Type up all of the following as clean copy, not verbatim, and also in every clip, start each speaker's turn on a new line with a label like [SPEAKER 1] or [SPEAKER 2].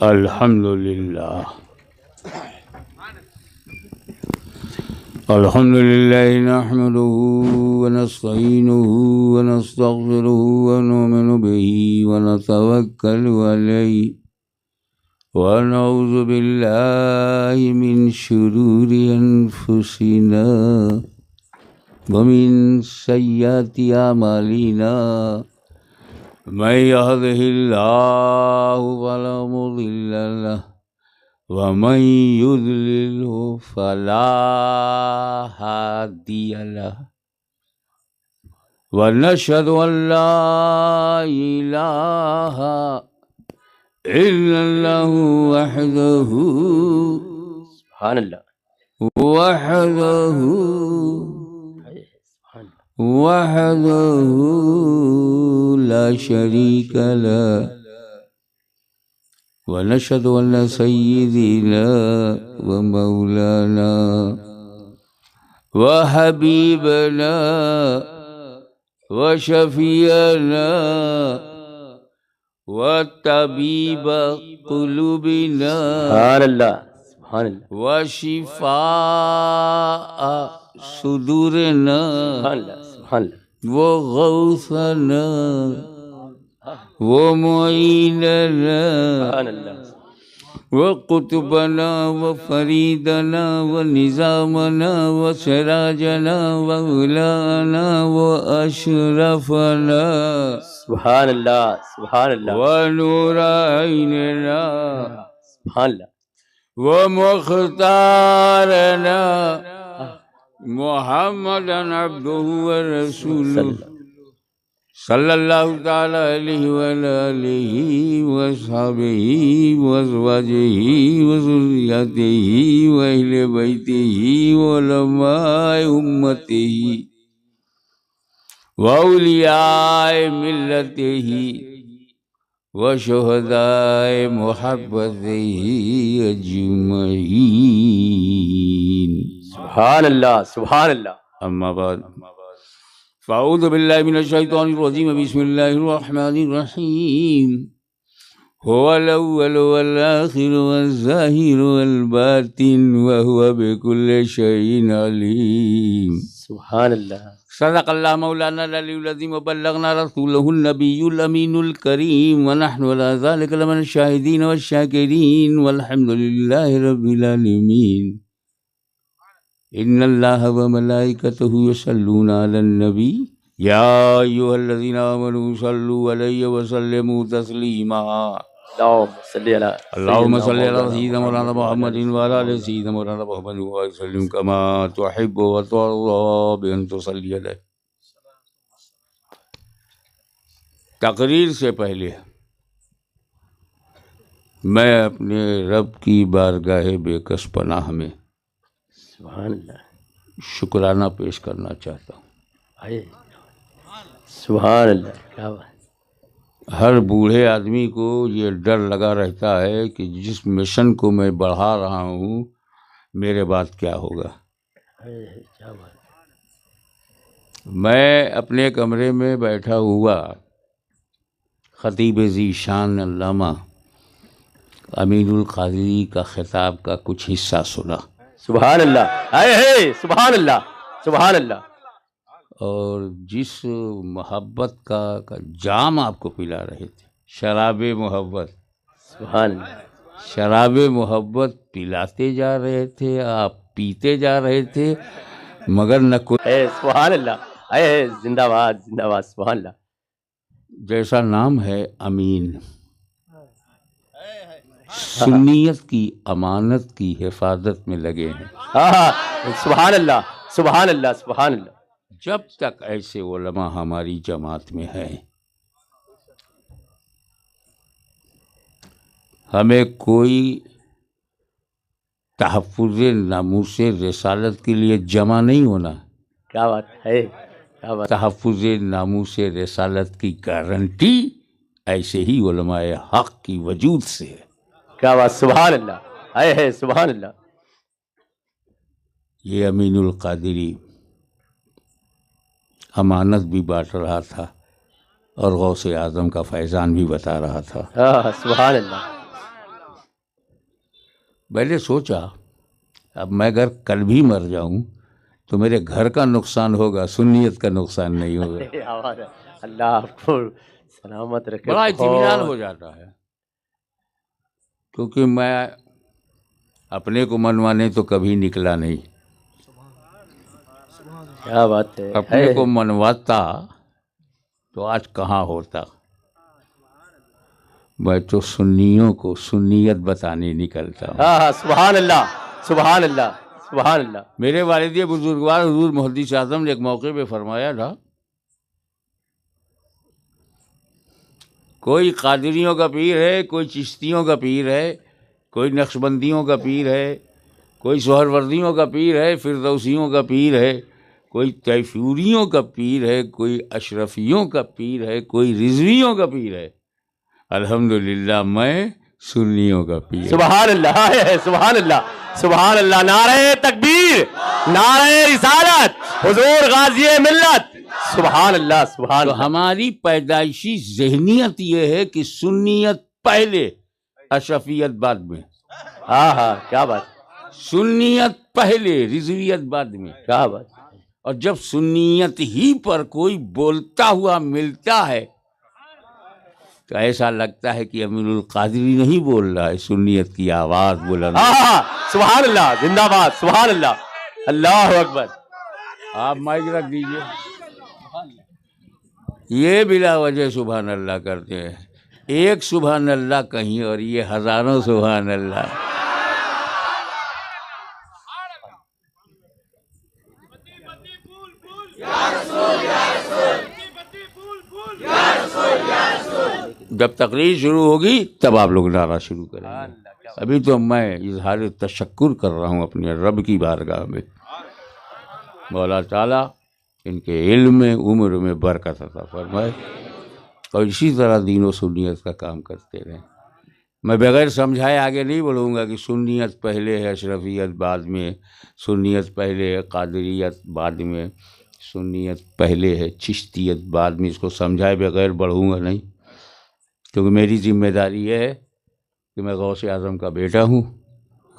[SPEAKER 1] الحمد للہ الحمد للہ نحمده ونستعینه ونستغفره ونؤمن به ونتوکل علیہ ونعوذ باللہ من شرور انفسنا ومن سیئات اعمالنا من يهده الله فلا مضل له ومن يضلله فلا هادي له ونشهد أن لا إله إلا الله وحده
[SPEAKER 2] سبحان اللہ
[SPEAKER 1] لا شريك له ونشهد أن سيدنا ومولانا وحبيبنا وشفيعنا وطبيب قلوبنا
[SPEAKER 2] سبحان اللہ سبحان اللہ
[SPEAKER 1] وشفاء صدورنا
[SPEAKER 2] سبحان اللہ سبحان اللہ
[SPEAKER 1] وغوثنا ومعيننا
[SPEAKER 2] سبحان اللہ
[SPEAKER 1] وقطبنا وفريدنا ونظامنا وسراجنا وولانا وأشرفنا
[SPEAKER 2] سبحان اللہ سبحان اللہ
[SPEAKER 1] ونور عيننا
[SPEAKER 2] سبحان اللہ
[SPEAKER 1] ومختارنا محمدا عبده ورسوله صلی اللہ تعالی علیہ وعلی آلہ وصحبہ وازواجہ وذریتہ واہل بیتہ وعلماء امتہ واولیاء ملتہ وشہداء محبتہ اجمعین.
[SPEAKER 2] سبحان اللہ سبحان اللہ.
[SPEAKER 1] اما بعد فاعوذ باللہ من الشیطان الرجیم بسم اللہ الرحمن الرحیم هو الاول والآخر والظاہر والباطن وهو بكل شیء علیم.
[SPEAKER 2] سبحان اللہ.
[SPEAKER 1] صدق اللہ مولانا العلی العظیم وبلغنا رسولہ النبی الامین الکریم ونحن على ذلك لمن الشاہدین والشاکرین والحمد للہ رب العالمین. ان اللہ وملائکتہ یصلون علی النبی یا ایھا الذین آمنوا صلوا علیہ وسلموا تسلیما. اللہم صل علی سیدنا مولانا محمد وعلی آل سیدنا مولانا محمد وسلم کما تحب وترضى بأن تصلی علیہ. تقریر سے پہلے میں اپنے رب کی بارگاہ بے کس پناہ میں
[SPEAKER 2] سبحان اللہ
[SPEAKER 1] شکرانہ پیش کرنا چاہتا ہوں.
[SPEAKER 2] سبحان اللہ. کیا بات.
[SPEAKER 1] ہر بوڑھے آدمی کو یہ ڈر لگا رہتا ہے کہ جس مشن کو میں بڑھا رہا ہوں میرے بعد کیا ہوگا.
[SPEAKER 2] کیا بات.
[SPEAKER 1] میں اپنے کمرے میں بیٹھا ہوا خطیب ذی شان علامہ امین القادری کا خطاب کا کچھ حصہ سنا.
[SPEAKER 2] سبحان اللہ. سبحان اللہ سبحان اللہ.
[SPEAKER 1] اور جس محبت کا جام آپ کو پلا رہے تھے، شراب محبت،
[SPEAKER 2] سبحان اللہ.
[SPEAKER 1] شراب محبت پلاتے جا رہے تھے، آپ پیتے جا رہے تھے، مگر نہ کوئی.
[SPEAKER 2] سبحان اللہ. زندہ باد زندہ باد. سبحان اللہ.
[SPEAKER 1] جیسا نام ہے امین، سنیت کی امانت کی حفاظت میں لگے ہیں.
[SPEAKER 2] سبحان اللہ سبحان اللہ سبحان اللہ.
[SPEAKER 1] جب تک ایسے علماء ہماری جماعت میں ہیں ہمیں کوئی تحفظ ناموس رسالت کے لیے جمع نہیں ہونا.
[SPEAKER 2] کیا بات ہے. کیا بات.
[SPEAKER 1] تحفظ ناموس رسالت کی گارنٹی ایسے ہی علماء حق کی وجود سے ہے.
[SPEAKER 2] کیا بات. سبحان اللہ. سبحان اللہ.
[SPEAKER 1] یہ امین القادری امانت بھی بانٹ رہا تھا اور غوث اعظم کا فیضان بھی بتا رہا تھا.
[SPEAKER 2] سبحان اللہ.
[SPEAKER 1] میں نے سوچا اب میں اگر کل بھی مر جاؤں تو میرے گھر کا نقصان ہوگا، سنیت کا نقصان نہیں ہوگا۔
[SPEAKER 2] اللہ آپ کو سلامت رکھے۔
[SPEAKER 1] بڑا اطمینان ہو جاتا ہے، کیونکہ میں اپنے کو منوانے تو کبھی نکلا نہیں،
[SPEAKER 2] کیا بات ہے،
[SPEAKER 1] اپنے کو منواتا تو آج کہاں ہوتا۔ میں تو سنیوں کو سنیت بتانے نکلتا ہوں۔
[SPEAKER 2] ہاں سبحان اللہ، سبحان اللہ، سبحان اللہ۔
[SPEAKER 1] میرے والد بزرگوار حضور محدث اعظم نے ایک موقع پہ فرمایا تھا، کوئی قادریوں کا پیر ہے، کوئی چشتیوں کا پیر ہے، کوئی نقشبندیوں کا پیر ہے، کوئی سہروردیوں کا پیر ہے، فردوسیوں کا پیر ہے، کوئی تیفوریوں کا پیر ہے، کوئی اشرفیوں کا پیر ہے، کوئی رضویوں کا پیر ہے۔ الحمدللہ میں سنیوں کا پیر۔
[SPEAKER 2] سبحان اللہ، سبحان اللہ، سبحان اللہ۔ نعرہ تکبیر، نعرہ رسالت، حضور غازی ملت، سبحان اللہ، سبحان
[SPEAKER 1] تو
[SPEAKER 2] اللہ۔
[SPEAKER 1] ہماری پیدائشی ذہنیت یہ ہے کہ سنیت پہلے، اشرفیت بعد میں،
[SPEAKER 2] ہاں ہاں، کیا بات،
[SPEAKER 1] سنیت پہلے، رضویت بعد میں۔
[SPEAKER 2] کیا بات۔
[SPEAKER 1] اور جب سنیت ہی پر کوئی بولتا ہوا ملتا ہے تو ایسا لگتا ہے کہ امین القادری نہیں بول رہا ہے، سنیت کی آواز بلند۔
[SPEAKER 2] ہاں ہاں، سبحان اللہ، زندہ باد، سبحان اللہ، اللہ اکبر۔
[SPEAKER 1] آپ مائک رکھ دیجئے۔ یہ بلا وجہ سبحان اللہ کرتے ہیں، ایک سبحان اللہ کہیں اور یہ ہزاروں سبحان اللہ۔ جب تقریر شروع ہوگی تب آپ لوگ نعرہ شروع کریں گے۔ ابھی تو میں اظہار تشکر کر رہا ہوں اپنے رب کی بارگاہ میں، مولا تعالیٰ ان کے علم میں، عمر میں برکت عطا فرمائے اور اسی طرح دین و سنیت کا کام کرتے رہیں۔ میں بغیر سمجھائے آگے نہیں بڑھوں گا کہ سنیت پہلے ہے، اشرفیت بعد میں، سنیت پہلے ہے، قادریت بعد میں، سنیت پہلے ہے، چشتیت بعد میں۔ اس کو سمجھائے بغیر بڑھوں گا نہیں، کیونکہ میری ذمہ داری یہ ہے کہ میں غوث اعظم کا بیٹا ہوں،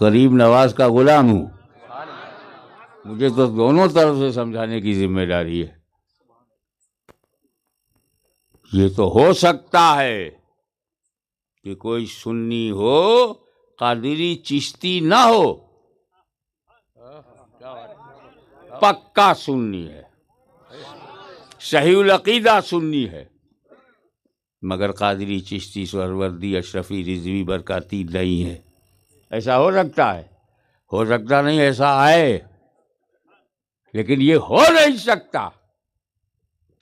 [SPEAKER 1] غریب نواز کا غلام ہوں، مجھے تو دونوں طرف سے سمجھانے کی ذمہ داری ہے۔ یہ تو ہو سکتا ہے کہ کوئی سنی ہو، قادری چشتی نہ ہو، پکا سنی ہے، صحیح العقیدہ سنی ہے، مگر قادری چشتی سہروردی اشرفی رضوی برکاتی نہیں ہے۔ ایسا ہو سکتا ہے، ہو سکتا نہیں ایسا آئے، لیکن یہ ہو نہیں سکتا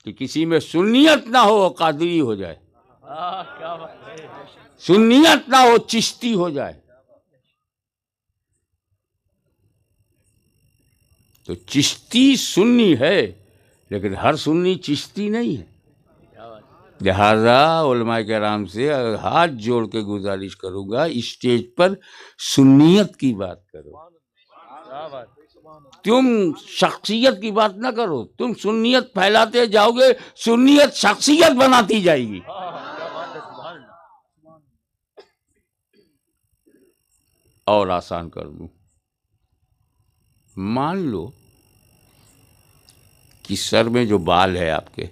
[SPEAKER 1] کہ کسی میں سنیت نہ ہو قادری ہو جائے، سنیت نہ ہو چشتی ہو جائے۔ تو چشتی سنی ہے لیکن ہر سنی چشتی نہیں ہے۔ لہذا علماء کرام سے ہاتھ جوڑ کے گزارش کروں گا، اسٹیج پر سنیت کی بات کرو، تم شخصیت کی بات نہ کرو۔ تم سنیت پھیلاتے جاؤ گے، سنیت شخصیت بناتی جائے گی۔ اور آسان کر دوں، مان لو کہ سر میں جو بال ہے آپ کے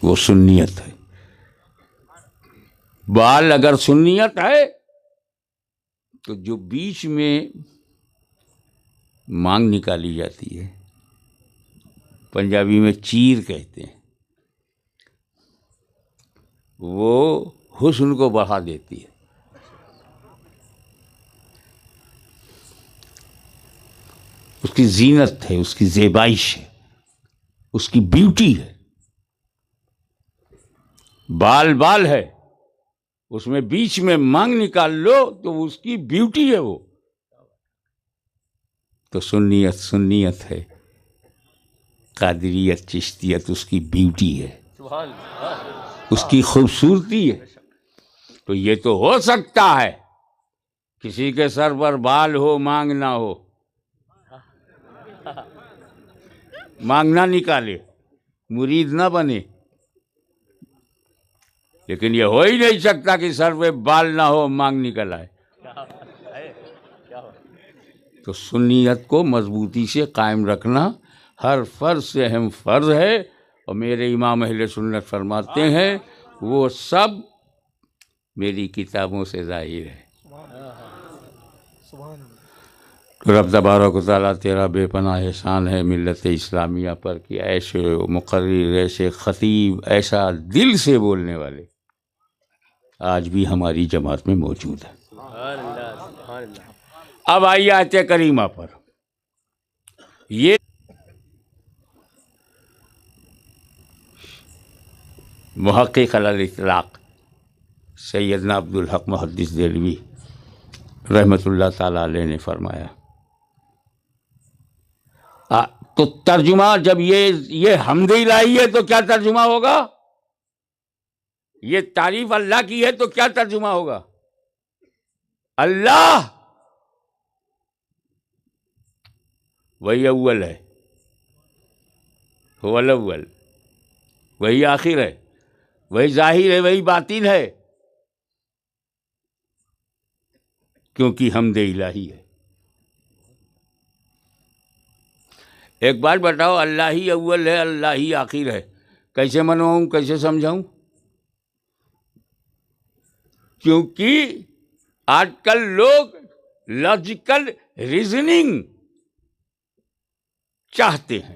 [SPEAKER 1] وہ سنیت ہے، بال اگر سنیت ہے تو جو بیچ میں مانگ نکالی جاتی ہے، پنجابی میں چیر کہتے ہیں، وہ حسن کو بڑھا دیتی ہے۔ اس کی زینت ہے، اس کی زیبائش ہے، اس کی بیوٹی ہے۔ بال بال ہے، اس میں بیچ میں مانگ نکال لو تو اس کی بیوٹی ہے وہ۔ تو سنیت سنیت ہے، قادریت چشتیت اس کی بیوٹی ہے، اس کی خوبصورتی ہے۔ تو یہ تو ہو سکتا ہے کسی کے سر پر بال ہو، مانگ نہ ہو، مانگ نہ نکالے، مرید نہ بنے، لیکن یہ ہو ہی نہیں سکتا کہ سر پہ بال نہ ہو مانگ نکل آئے. تو سنیت کو مضبوطی سے قائم رکھنا ہر فرض سے اہم فرض ہے، اور میرے امام اہل سنت فرماتے ہیں وہ سب میری کتابوں سے ظاہر ہے. رب تبارک و تعالیٰ تیرا بے پناہ احسان ہے ملت اسلامیہ پر کہ ایسے مقرر، ایسے خطیب، ایسا دل سے بولنے والے آج بھی ہماری جماعت میں موجود ہیں. اب آئیے آیت کریمہ پر. یہ محقق علی الاطلاق سیدنا عبدالحق محدث دہلوی رحمۃ اللہ تعالی علیہ نے فرمایا. تو ترجمہ جب یہ حمد الہی ہے تو کیا ترجمہ ہوگا؟ یہ تعریف اللہ کی ہے تو کیا ترجمہ ہوگا؟ اللہ وہی اول ہے، هو الاول، وہی آخر ہے، وہی ظاہر ہے، وہی باطن ہے، کیونکہ حمد الہی ہے. ایک بات بتاؤ، اللہ ہی اول ہے، اللہ ہی آخر ہے، کیسے منواؤں، کیسے سمجھاؤں؟ کیونکہ آج کل لوگ لاجیکل ریزننگ چاہتے ہیں.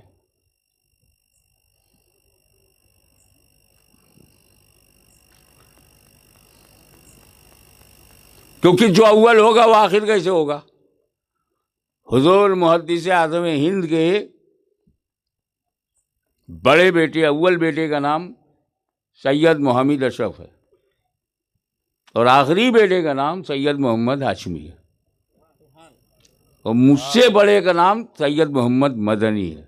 [SPEAKER 1] کیونکہ جو اول ہوگا وہ آخر کیسے ہوگا؟ حضور محدث اعظم ہند کے بڑے بیٹے، اول بیٹے کا نام سید محمد اشرف ہے، اور آخری بیٹے کا نام سید محمد ہاشمی ہے، اور مجھ سے بڑے کا نام سید محمد مدنی ہے.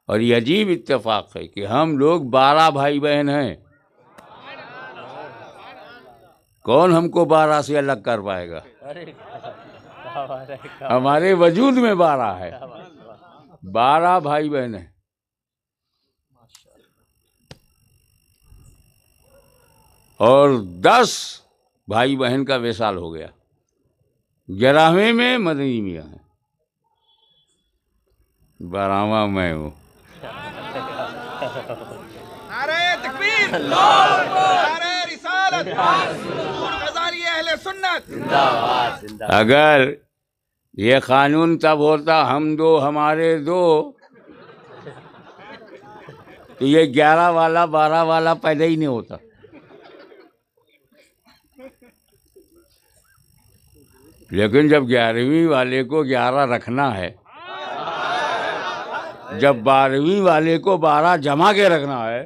[SPEAKER 1] اور یہ عجیب اتفاق ہے کہ ہم لوگ 12 بھائی بہن ہیں. کون ہم کو 12 سے الگ کر پائے گا؟ ہمارے وجود میں 12 ہے، 12 بھائی بہن ہیں. اور 10 بھائی بہن کا وصال ہو گیا. 11ویں میں مدنی میاں ہیں، 12واں میں ہوں.
[SPEAKER 3] نعرہ تکبیر، نعرہ رسالت، غزالی اہل سنت.
[SPEAKER 1] اگر یہ قانون تب ہوتا ہم دو ہمارے دو، تو یہ 11 والا 12 والا پیدا ہی نہیں ہوتا. لیکن جب 11ویں والے کو 11 رکھنا ہے، جب 12ویں والے کو 12 جمع کے رکھنا ہے،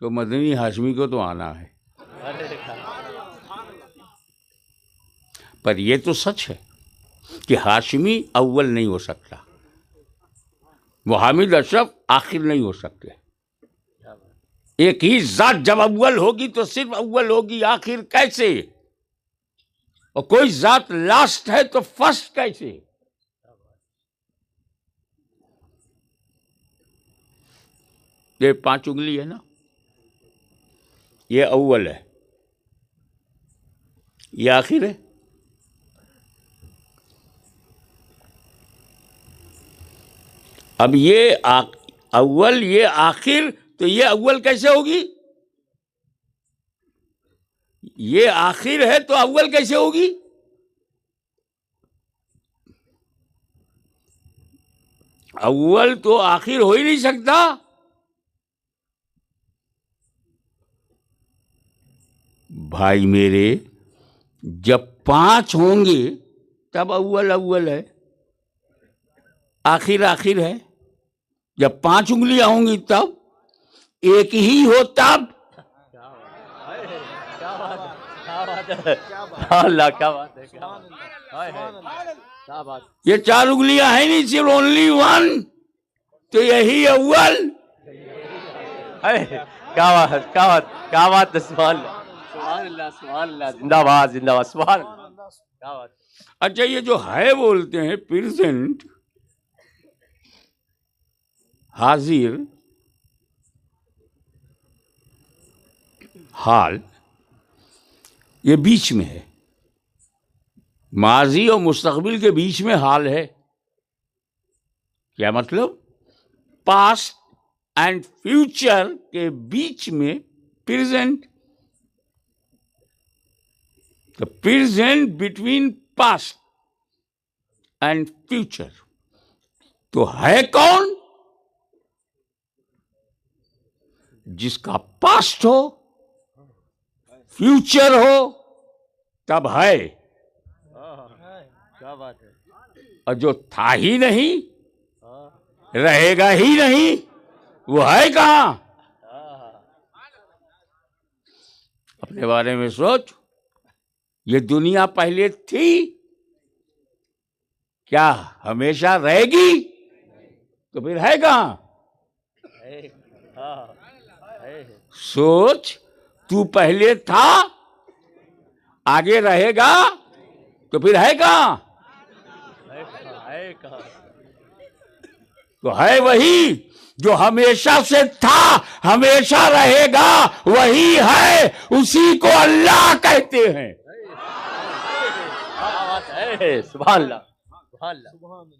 [SPEAKER 1] تو مدنی ہاشمی کو تو آنا ہے. پر یہ تو سچ ہے کہ ہاشمی اول نہیں ہو سکتا، محمد اشرف آخر نہیں ہو سکتے. ایک ہی ذات جب اول ہوگی تو صرف اول ہوگی، آخر کیسے؟ اور کوئی ذات لاسٹ ہے تو فرسٹ کیسے؟ یہ 5 انگلی ہے نا، یہ اول ہے، یہ آخر ہے. اب یہ اول، یہ آخر، تو یہ اول کیسے ہوگی؟ یہ آخر ہے تو اول کیسے ہوگی؟ اول تو آخر ہو ہی نہیں سکتا. بھائی میرے، جب 5 ہوں گے تب اول اول ہے، آخر آخر ہے. جب 5 انگلیاں ہوں گی تب، ایک ہی ہو تب.
[SPEAKER 2] اللہ کیا بات ہے،
[SPEAKER 1] یہ 4 انگلیاں ہیں نہیں، صرف اونلی 1، تو یہی اول.
[SPEAKER 2] کیا بات، کیا بات، کیا بات. سبحان اللہ، سبحان اللہ، زندہ باد، زندہ باد، سبحان اللہ، کیا بات.
[SPEAKER 1] اچھا، یہ جو ہے بولتے ہیں پریزنٹ، حاضر، حال یہ بیچ میں ہے، ماضی اور مستقبل کے بیچ میں حال ہے. کیا مطلب؟ پاسٹ اینڈ فیوچر کے بیچ میں present. The present between past and future. تو ہے کون؟ جس کا پاسٹ ہو، فیوچر ہو، تب ہے. اور جو تھا ہی نہیں، رہے گا ہی نہیں، وہ ہے کہاں؟ اپنے بارے میں سوچ. یہ دنیا پہلے تھی، کیا ہمیشہ رہے گی؟ تو پھر ہے کہاں؟ سوچ، تو پہلے تھا، آگے رہے گا، تو پھر ہے کہاں؟ تو ہے وہی جو ہمیشہ سے تھا، ہمیشہ رہے گا، وہی ہے، اسی کو اللہ کہتے ہیں.
[SPEAKER 2] سبحان اللہ، سبحان اللہ.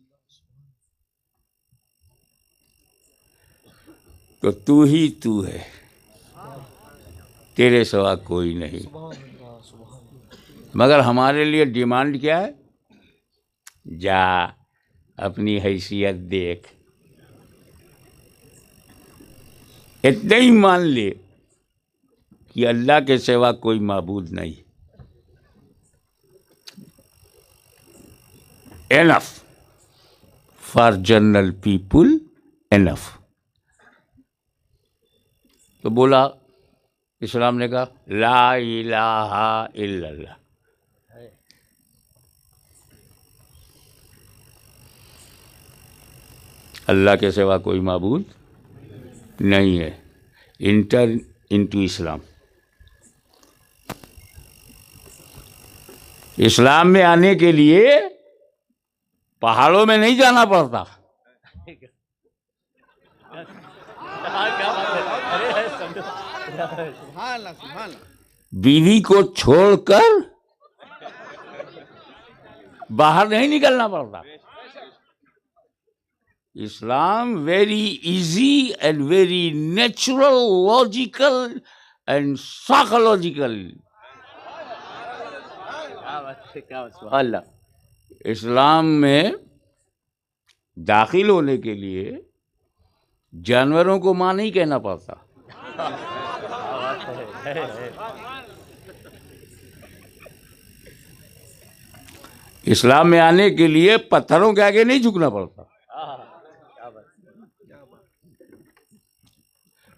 [SPEAKER 1] تو ہی تو ہے، تیرے سوا کوئی نہیں. مگر ہمارے لیے ڈیمانڈ کیا ہے؟ جا اپنی حیثیت دیکھ، اتنا ہی مان لے کہ اللہ کے سوا کوئی معبود نہیں. Enough for general people, enough. تو بولا، اسلام نے کہا لا الہ الا اللہ. اللہ کے سوا کوئی معبود نہیں ہے. انٹر انٹو اسلام. اسلام میں آنے کے لیے پہاڑوں میں نہیں جانا پڑتا. بیوی کو چھوڑ کر باہر نہیں نکلنا پڑتا. اسلام very easy and very natural, logical and psychological. اسلام میں داخل ہونے کے لیے جانوروں کو ماں نہیں کہنا پڑتا. اسلام میں آنے کے لیے پتھروں کے آگے نہیں جھکنا پڑتا.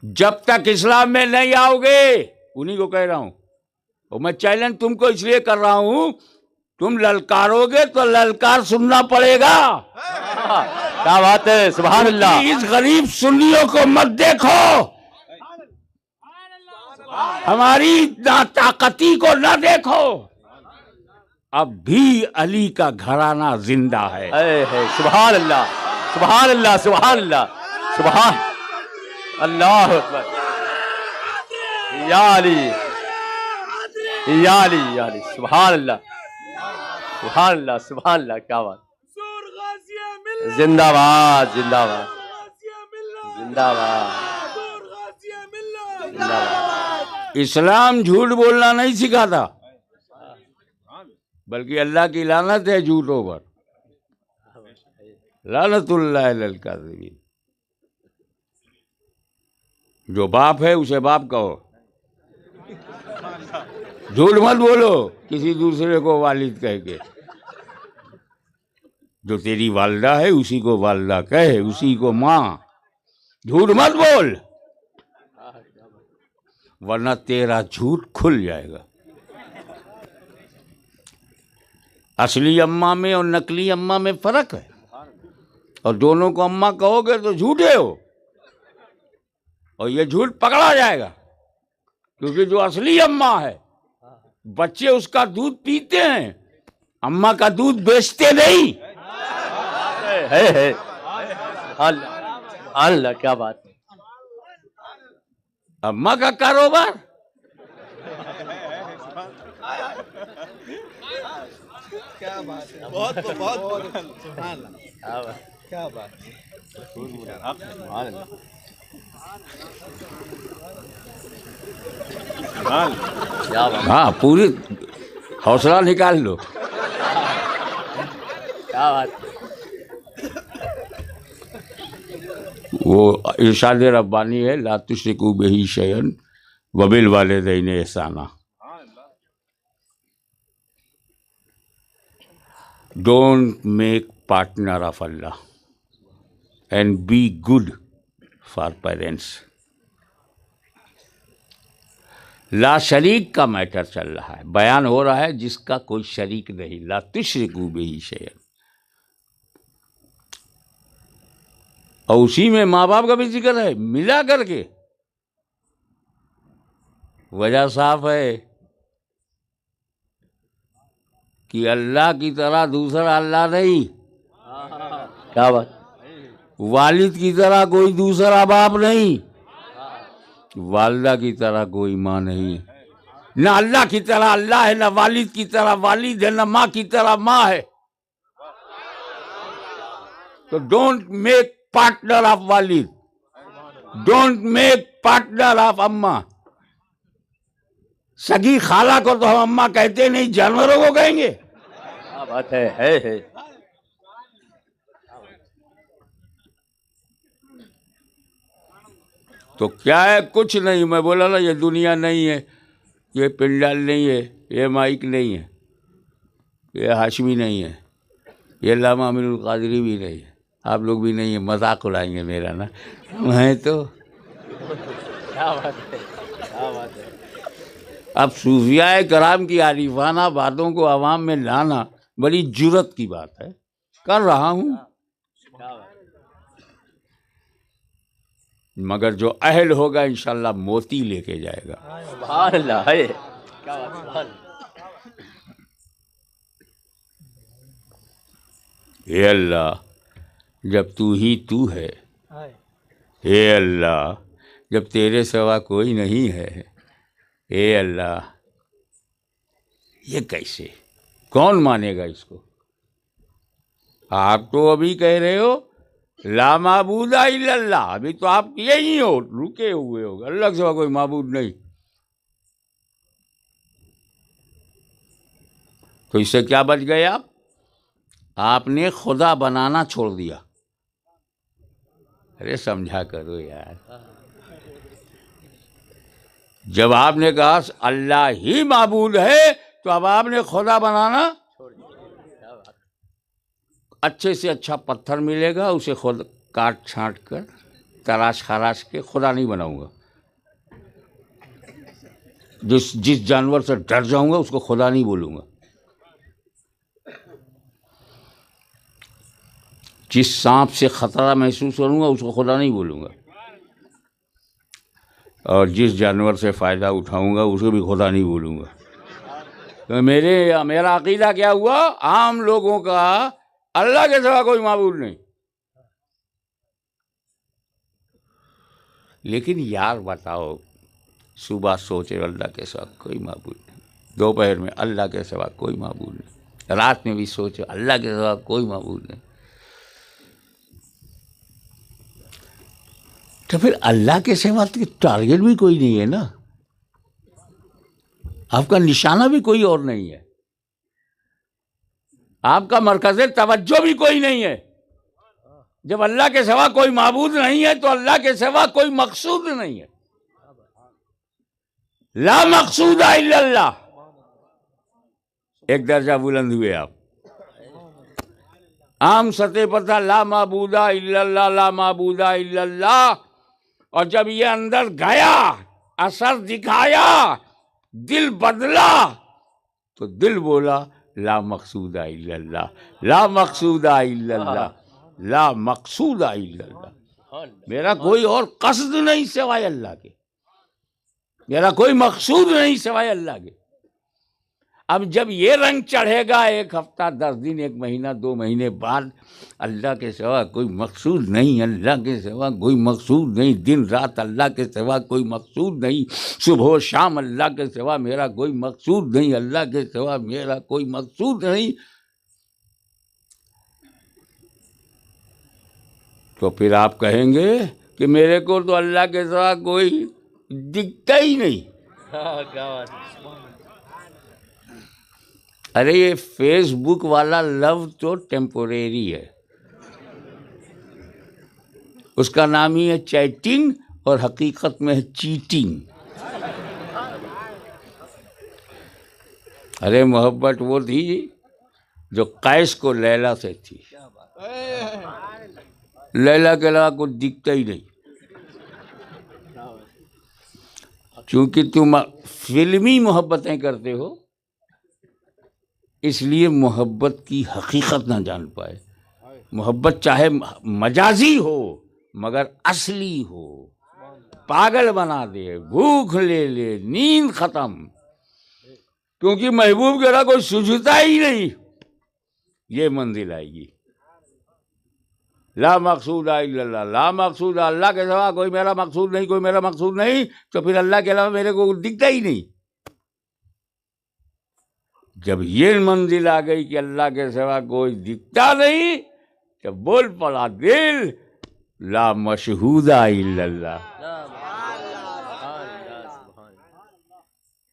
[SPEAKER 1] جب تک اسلام میں نہیں آؤ گے، انہیں کو کہہ رہا ہوں، اور میں چیلنج تم کو اس لیے کر رہا ہوں، تم للکارو گے تو للکار سننا پڑے گا.
[SPEAKER 2] کیا بات ہے، سبحان اللہ.
[SPEAKER 1] اس غریب سنیوں کو مت دیکھو، ہماری ناطاقتی کو نہ دیکھو. اب بھی علی کا گھرانہ زندہ ہے.
[SPEAKER 2] سبحان اللہ، سبحان اللہ، سبحان اللہ، سبحان اللہ اکبر. یا علی، یا علی، یا علی. سبحان اللہ، سبحان اللہ، سبحان اللہ. کیا بات. زندہ باد، زندہ باد، زندہ باد، زندہ باد.
[SPEAKER 1] اسلام جھوٹ بولنا نہیں سکھاتا، بلکہ اللہ کی لعنت ہے جھوٹوں پر. لعنت اللہ علی الکاذبین. جو باپ ہے اسے باپ کہو، جھوٹ مت بولو کسی دوسرے کو والد کہہ کے. جو تیری والدہ ہے اسی کو والدہ کہے، اسی کو ماں. جھوٹ مت بول، ورنہ تیرا جھوٹ کھل جائے گا. اصلی اماں میں اور نقلی اماں میں فرق ہے، اور دونوں کو اماں کہو گے تو جھوٹے ہو، اور یہ جھوٹ پکڑا جائے گا. کیونکہ جو اصلی اماں ہے، بچے اس کا دودھ پیتے ہیں، اماں کا دودھ بیچتے نہیں.
[SPEAKER 2] اللہ، کیا بات ہے.
[SPEAKER 1] اماں کا کاروبار
[SPEAKER 3] کیا بات ہے، بہت بہت سبحان اللہ، کیا بات ہے.
[SPEAKER 1] ہاں پوری حوصلہ نکال لو.
[SPEAKER 2] کیا بات.
[SPEAKER 1] وہ ارشاد ربانی ہے لا تشرکوا بہ شیئا وبالوالدین احسانا. Don't make partner of Allah and be good for parents. لا شریک کا میٹر چل رہا ہے، بیان ہو رہا ہے جس کا کوئی شریک نہیں. لا تشرکوا بہ شیئا، اور اسی میں ماں باپ کا بھی ذکر ہے ملا کر کے. وجہ صاف ہے کہ اللہ کی طرح دوسرا اللہ نہیں،
[SPEAKER 2] کیا بات.
[SPEAKER 1] والد کی طرح کوئی دوسرا باپ نہیں، والدہ کی طرح کوئی ماں نہیں ہے. نہ اللہ کی طرح اللہ ہے، نہ والد کی طرح والد ہے، نہ ماں کی طرح ماں ہے. تو ڈونٹ میک پارٹنر آف والد، ڈونٹ میک پارٹنر آف اماں. سگی خالہ کو تو ہم اماں کہتے نہیں، جانوروں کو کہیں گے.
[SPEAKER 2] کیا بات ہے.
[SPEAKER 1] تو کیا ہے؟ کچھ نہیں. میں بولا نا یہ دنیا نہیں ہے، یہ پنڈال نہیں ہے، یہ مائک نہیں ہے، یہ ہاشمی نہیں ہے، یہ علامہ امین القادری بھی نہیں ہے، آپ لوگ بھی نہیں ہیں. مذاق اڑائیں گے میرا نا. میں تو
[SPEAKER 2] کیا بات ہے. کیا بات ہے.
[SPEAKER 1] اب صوفیاء کرام کی عارفانہ باتوں کو عوام میں لانا بڑی جرت کی بات ہے. کر رہا ہوں، مگر جو اہل ہوگا انشاءاللہ موتی لے کے جائے گا.
[SPEAKER 2] سبحان اللہ ہے. کیا بات. سبحان اللہ.
[SPEAKER 1] اے اللہ جب تو ہی تو ہے، اے اللہ جب تیرے سوا کوئی نہیں ہے، اے اللہ یہ کیسے؟ کون مانے گا اس کو؟ آپ تو ابھی کہہ رہے ہو لا معبود الا اللہ، ابھی تو آپ یہی ہو، رکے ہوئے ہو، اللہ کے سوا کوئی معبود نہیں. تو اس سے کیا بچ گئے آپ نے خدا بنانا چھوڑ دیا. ارے سمجھا کرو یار. جب آپ نے کہا اللہ ہی معبود ہے تو اب آپ نے خدا بنانا. اچھے سے اچھا پتھر ملے گا اسے خود کاٹ چھانٹ کر تراش خراش کے خدا نہیں بناؤں گا. جس جانور سے ڈر جاؤں گا اس کو خدا نہیں بولوں گا. جس سانپ سے خطرہ محسوس کروں گا اس کو خدا نہیں بولوں گا. اور جس جانور سے فائدہ اٹھاؤں گا اسے بھی خدا نہیں بولوں گا. تو میرا عقیدہ کیا ہوا؟ عام لوگوں کا اللہ کے سوا کوئی معبود نہیں. لیکن یار بتاؤ، صبح سوچے اللہ کے سوا کوئی معبود نہیں، دوپہر میں اللہ کے سوا کوئی معبود نہیں، رات میں بھی سوچے اللہ کے سوا کوئی معبود نہیں. تو پھر اللہ کے سوا ٹارگیٹ بھی کوئی نہیں ہے نا، آپ کا نشانہ بھی کوئی اور نہیں ہے، آپ کا مرکز توجہ بھی کوئی نہیں ہے. جب اللہ کے سوا کوئی معبود نہیں ہے تو اللہ کے سوا کوئی مقصود نہیں ہے. لا مقصود الا اللہ. ایک درجہ بلند ہوئے آپ. عام سطح پر تھا لا معبود الا اللہ، لا معبود الا اللہ، اور جب یہ اندر گیا، اثر دکھایا، دل بدلا، تو دل بولا لا مقصود الا اللہ، لا مقصود الا اللہ، لا مقصود الا اللہ. میرا کوئی اور قصد نہیں سوائے اللہ کے، میرا کوئی مقصود نہیں سوائے اللہ کے. اب جب یہ رنگ چڑھے گا 1 ہفتہ 10 دن 1 مہینہ 2 مہینے بعد، اللہ کے سوا کوئی مقصود نہیں، اللہ کے سوا کوئی مقصود نہیں، دن رات اللہ کے سوا کوئی مقصود نہیں، صبح و شام اللہ کے سوا میرا کوئی مقصود نہیں، اللہ کے سوا میرا کوئی مقصود نہیں. تو پھر آپ کہیں گے کہ میرے کو تو اللہ کے سوا کوئی دکھتا ہی نہیں. ارے یہ فیس بک والا لو تو ٹیمپوریری ہے، اس کا نام ہی ہے چیٹنگ، اور حقیقت میں ہے چیٹنگ. ارے محبت وہ تھی جو قیس کو لیلا سے تھی، لیلا کے علاوہ کچھ دکھتا ہی نہیں. چونکہ تم فلمی محبتیں کرتے ہو اس لیے محبت کی حقیقت نہ جان پائے. محبت چاہے مجازی ہو مگر اصلی ہو، پاگل بنا دے، بھوک لے لے، نیند ختم، کیونکہ محبوب کے علاوہ کوئی سوجھتا ہی نہیں، یہ منزل آئے گی. لا مقصود الا اللہ، لا مقصود اللہ کے سوا کوئی میرا مقصود نہیں، کوئی میرا مقصود نہیں، تو پھر اللہ کے علاوہ میرے کو دکھتا ہی نہیں. جب یہ منزل آ گئی کہ اللہ کے سوا کوئی دکھتا نہیں، تو بول پڑا دل لا مشہود الا اللہ،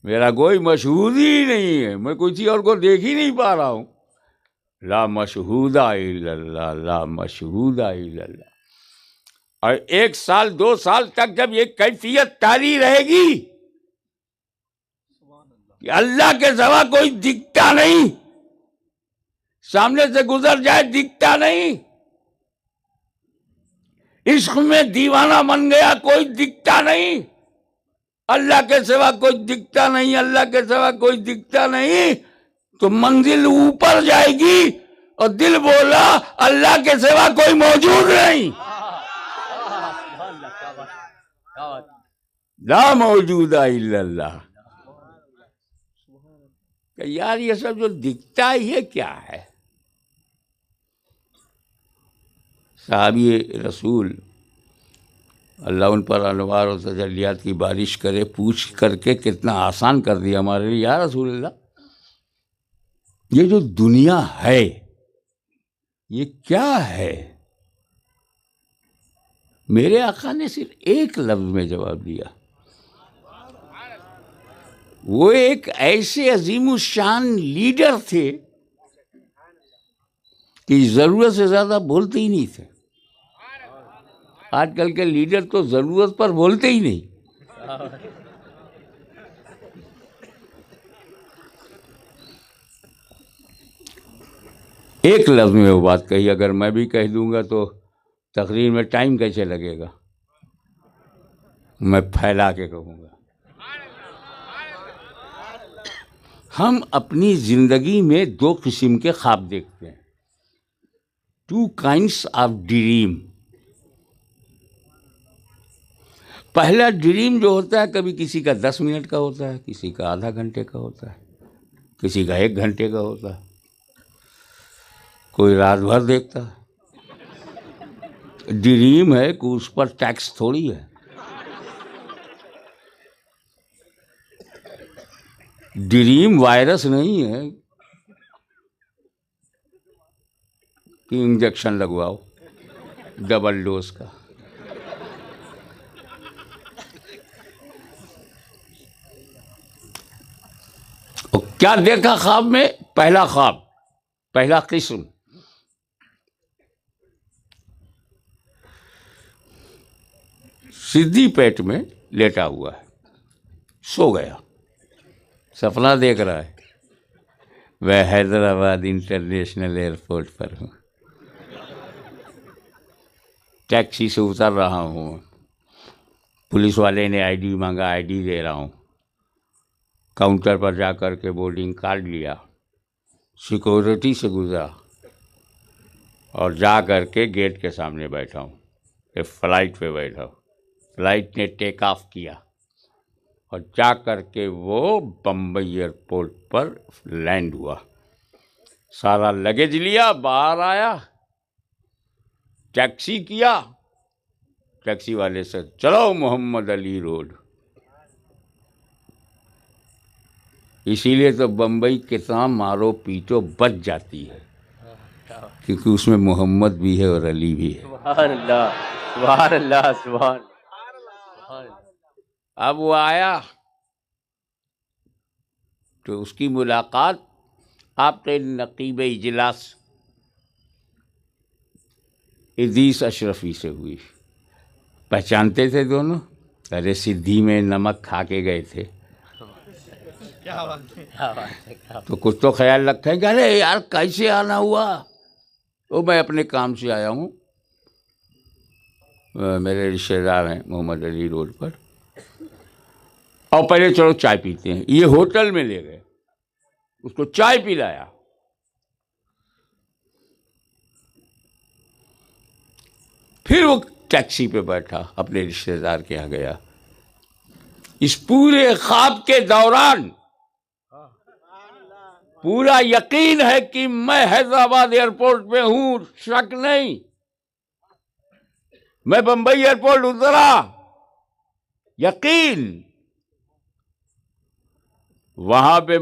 [SPEAKER 1] میرا کوئی مشہود ہی نہیں ہے، میں کسی اور کو دیکھ ہی نہیں پا رہا ہوں. لا مشہود الا اللہ، لا مشہود الا اللہ. اور 1 سال 2 سال تک جب یہ کیفیت طاری رہے گی کہ اللہ کے سوا کوئی دکھتا نہیں، سامنے سے گزر جائے دکھتا نہیں، عشق میں دیوانہ بن گیا کوئی دکھتا نہیں، اللہ کے سوا کوئی دکھتا نہیں، اللہ کے سوا کوئی دکھتا نہیں، تو منزل اوپر جائے گی اور دل بولا اللہ کے سوا کوئی موجود نہیں، لا موجود الا اللہ. کہ یار یہ سب جو دکھتا ہے یہ کیا ہے؟ صحابی رسول اللہ ان پر انوار و تجلیات کی بارش کرے، پوچھ کر کے کتنا آسان کر دیا ہمارے لیے. یا رسول اللہ یہ جو دنیا ہے یہ کیا ہے؟ میرے آقا نے صرف ایک لفظ میں جواب دیا. وہ ایک ایسے عظیم الشان لیڈر تھے کہ ضرورت سے زیادہ بولتے ہی نہیں تھے. آج کل کے لیڈر تو ضرورت پر بولتے ہی نہیں. ایک لفظ میں وہ بات کہی، اگر میں بھی کہہ دوں گا تو تقریر میں ٹائم کیسے لگے گا؟ میں پھیلا کے کہوں گا. ہم اپنی زندگی میں 2 قسم کے خواب دیکھتے ہیں، 2 kinds of dream. پہلا ڈریم جو ہوتا ہے کبھی کسی کا 10 منٹ کا ہوتا ہے، کسی کا آدھا گھنٹے کا ہوتا ہے، کسی کا 1 گھنٹے کا ہوتا ہے، کوئی رات بھر دیکھتا ہے. ڈریم ہے کہ اس پر ٹیکس تھوڑی ہے. ڈریم وائرس نہیں ہے کہ انجیکشن لگواؤ ڈبل ڈوز کا. کیا دیکھا خواب میں؟ پہلا خواب، پہلا قسم، سیدھی پیٹ میں لیٹا ہوا ہے، سو گیا، سپنا دیکھ رہا ہے میں حیدرآباد انٹرنیشنل ایئرپورٹ پر ہوں، ٹیکسی سے اتر رہا ہوں، پولیس والے نے آئی ڈی مانگا، آئی ڈی دے رہا ہوں، کاؤنٹر پر جا کر کے بورڈنگ کارڈ لیا، سیکورٹی سے گزرا اور جا کر کے گیٹ کے سامنے بیٹھا ہوں. ایک فلائٹ پہ بیٹھا ہوں، فلائٹ نے ٹیک آف کیا اور جا کر کے وہ بمبئی ایئرپورٹ پر لینڈ ہوا. سارا لگیج لیا، باہر آیا، ٹیکسی کیا، ٹیکسی والے سے چلو محمد علی روڈ. اسی لیے تو بمبئی کتنا مارو پیٹو بچ جاتی ہے. کیونکہ اس میں محمد بھی ہے اور علی بھی ہے.
[SPEAKER 2] سبحان اللہ سبحان اللہ سبحان اللہ.
[SPEAKER 1] اب وہ آیا تو اس کی ملاقات آپ کے نقیب اجلاس ادریس اشرفی سے ہوئی. پہچانتے تھے دونوں؟ ارے سدھی میں نمک کھا کے گئے تھے تو کچھ تو خیال رکھیں کہ ارے یار کیسے آنا ہوا. وہ میں اپنے کام سے آیا ہوں، میرے رشتے دار ہیں محمد علی روڈ پر، اور پہلے چلو چائے پیتے ہیں. یہ ہوٹل میں لے گئے، اس کو چائے پلایا. پھر وہ ٹیکسی پہ بیٹھا، اپنے رشتے دار کے یہاں گیا. اس پورے خواب کے دوران پورا یقین ہے کہ میں حیدرآباد ایئرپورٹ پہ ہوں، شک نہیں. میں بمبئی ایئرپورٹ اترا، یقین. وہاں پہ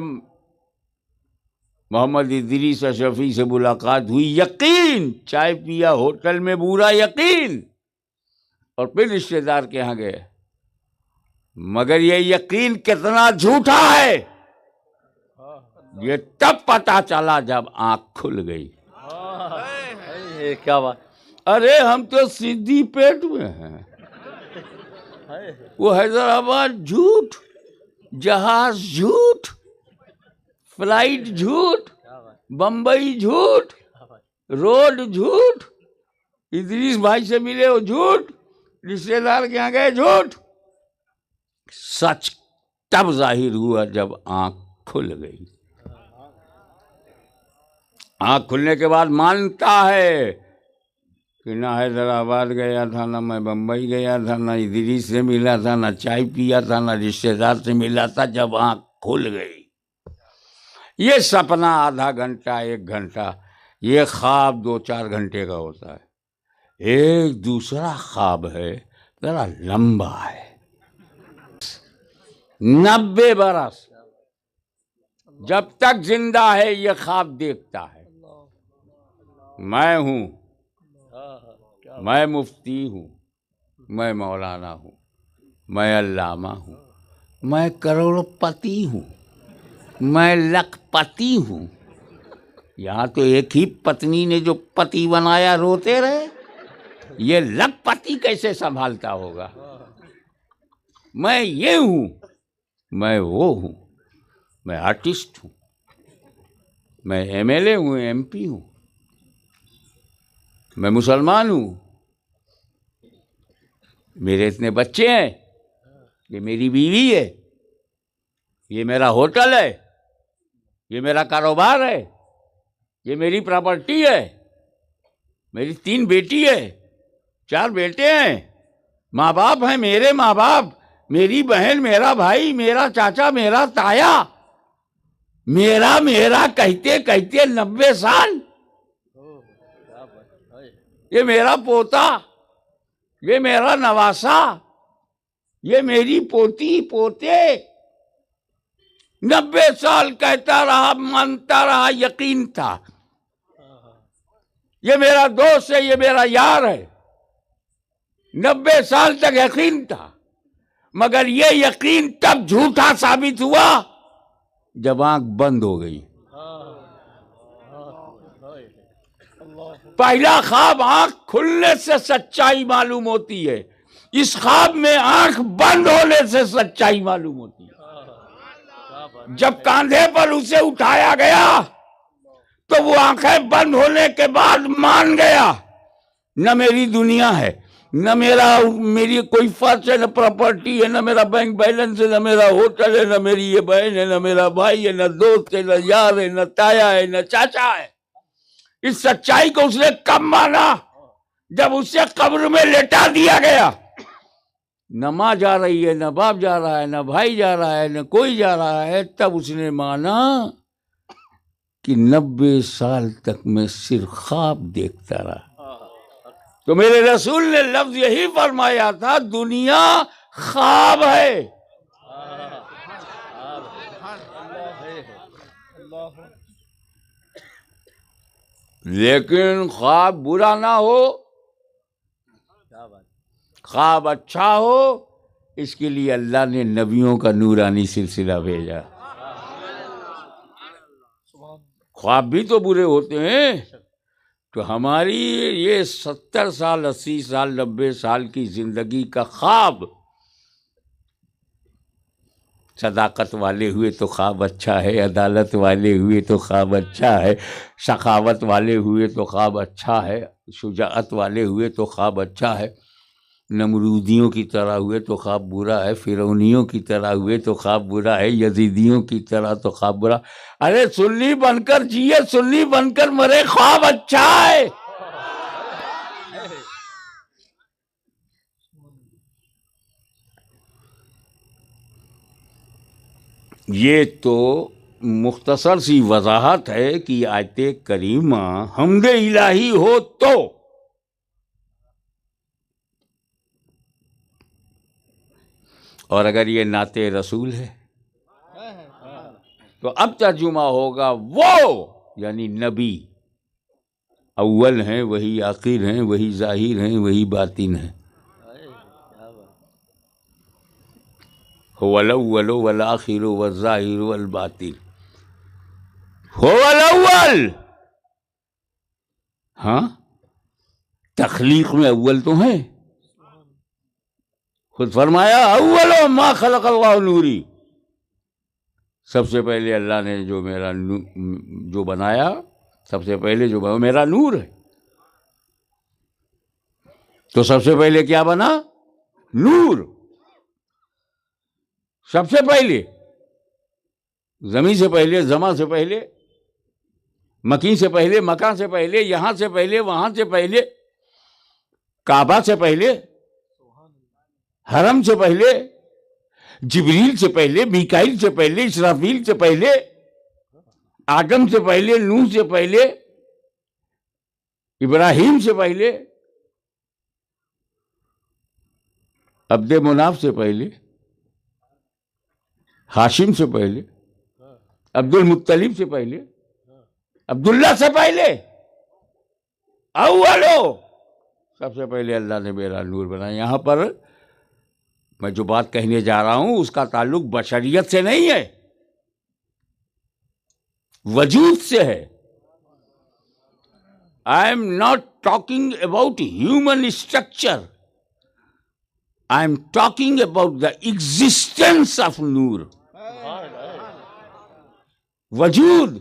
[SPEAKER 1] محمد ادریس اشرفی سے ملاقات ہوئی، یقین. چائے پیا ہوٹل میں، پورا یقین. اور پھر رشتے دار کے یہاں گئے. مگر یہ یقین کتنا جھوٹا ہے یہ تب پتا چلا جب آنکھ کھل گئی.
[SPEAKER 2] کیا بات.
[SPEAKER 1] ارے ہم تو سیدھی پیٹ میں ہیں. وہ حیدرآباد جھوٹ، جہاز جھوٹ، فلائٹ جھوٹ، بمبئی جھوٹ، روڈ جھوٹ، ادریس بھائی سے ملے وہ جھوٹ، رشتے دار کے یہاں گئے جھوٹ. سچ تب ظاہر ہوا جب آنکھ کھل گئی. آنکھ کھلنے کے بعد مانتا ہے کہ نہ حیدرآباد گیا تھا، نہ میں بمبئی گیا تھا، نہ ادریس سے ملا تھا، نہ چائے پیا تھا، نہ رشتے دار سے ملا تھا. جب آنکھ کھل گئی، یہ سپنا آدھا گھنٹہ، 1 گھنٹہ، یہ خواب 2-4 گھنٹے کا ہوتا ہے. ایک دوسرا خواب ہے ذرا لمبا ہے، 90 برس جب تک زندہ ہے یہ خواب دیکھتا ہے. میں ہوں، میں مفتی ہوں، میں مولانا ہوں، میں علامہ ہوں، میں کروڑ پتی ہوں، میں لکھ پتی ہوں. یہاں تو ایک ہی پتنی نے جو پتی بنایا روتے رہے، یہ لکھ پتی کیسے سنبھالتا ہوگا. میں یہ ہوں، میں وہ ہوں، میں آرٹسٹ ہوں، میں ایم ایل اے ہوں، ایم پی ہوں، میں مسلمان ہوں، میرے اتنے بچے ہیں، یہ میری بیوی ہے، یہ میرا ہوٹل ہے، یہ میرا کاروبار ہے، یہ میری پراپرٹی ہے، میری 3 بیٹی ہے، 4 بیٹے ہیں، ماں باپ ہیں، میرے ماں باپ، میری بہن، میرا بھائی، میرا چاچا، میرا تایا، میرا کہتے کہتے 90 سال. یہ میرا پوتا، یہ میرا نواسا، یہ میری پوتی پوتے. 90 سال کہتا رہا، مانتا رہا، یقین تھا. یہ میرا دوست ہے، یہ میرا یار ہے. 90 سال تک یقین تھا، مگر یہ یقین تب جھوٹا ثابت ہوا جب آنکھ بند ہو گئی. پہلا خواب آنکھ کھلنے سے سچائی معلوم ہوتی ہے، اس خواب میں آنکھ بند ہونے سے سچائی معلوم ہوتی ہے. جب کاندھے پر اسے اٹھایا گیا تو وہ آنکھیں بند ہونے کے بعد مان گیا نہ میری دنیا ہے، نہ میری کوئی فرض ہے، نہ پراپرٹی ہے، نہ میرا بینک بیلنس ہے، نہ میرا ہوٹل ہے، نہ میری یہ بہن ہے، نہ میرا بھائی ہے، نہ دوست ہے، نہ یار ہے، نہ تایا ہے، نہ چاچا ہے. اس سچائی کو اس نے کب مانا؟ جب اسے قبر میں لٹا دیا گیا. نہ ماں جا رہی ہے، نہ باپ جا رہا ہے، نہ بھائی جا رہا ہے، نہ کوئی جا رہا ہے. تب اس نے مانا کہ 90 سال تک میں صرف خواب دیکھتا رہا. تو میرے رسول نے لفظ یہی فرمایا تھا، دنیا خواب ہے. لیکن خواب برا نہ ہو، خواب اچھا ہو، اس کے لیے اللہ نے نبیوں کا نورانی سلسلہ بھیجا۔ خواب بھی تو برے ہوتے ہیں، تو ہماری یہ 70 سال 80 سال 90 سال کی زندگی کا خواب صداقت والے ہوئے تو خواب اچھا ہے، عدالت والے ہوئے تو خواب اچھا ہے، سخاوت والے ہوئے تو خواب اچھا ہے، شجاعت والے ہوئے تو خواب اچھا ہے، نمرودیوں کی طرح ہوئے تو خواب برا ہے، فرعونیوں کی طرح ہوئے تو خواب برا ہے، یزیدیوں کی طرح تو خواب برا۔ ارے سنی بن کر جیے، سنی بن کر مرے، خواب اچھا ہے۔ یہ تو مختصر سی وضاحت ہے کہ آیت کریمہ حمد الہی ہو تو، اور اگر یہ نعت رسول ہے تو اب ترجمہ ہوگا وہ، یعنی نبی اول ہیں، وہی آخر ہیں، وہی ظاہر ہیں، وہی باطن ہیں۔ هو الاول والآخر والظاہر والباطن، هو الاول۔ ہاں، تخلیق میں اول تو ہیں، خود فرمایا اول ما خلق اللہ نوری، سب سے پہلے اللہ نے جو میرا جو بنایا، سب سے پہلے جو بنا میرا نور ہے۔ تو سب سے پہلے کیا بنا؟ نور۔ سب سے پہلے، زمین سے پہلے، زماں سے پہلے، مکین سے پہلے، مکان سے پہلے، یہاں سے پہلے، وہاں سے پہلے، کعبہ سے پہلے، حرم سے پہلے، جبریل سے پہلے، میکائیل سے پہلے، اسرافیل سے پہلے، آدم سے پہلے، نوح سے پہلے، ابراہیم سے پہلے، عبد مناف سے پہلے، ہاشم سے پہلے، عبد المطلب سے پہلے، عبداللہ سے پہلے، اولو، سب سے پہلے اللہ نے میرا نور بنایا۔ یہاں پر میں جو بات کہنے جا رہا ہوں اس کا تعلق بشریت سے نہیں ہے، وجود سے ہے۔ I am not talking about human structure. I am talking about the existence of نور، وجود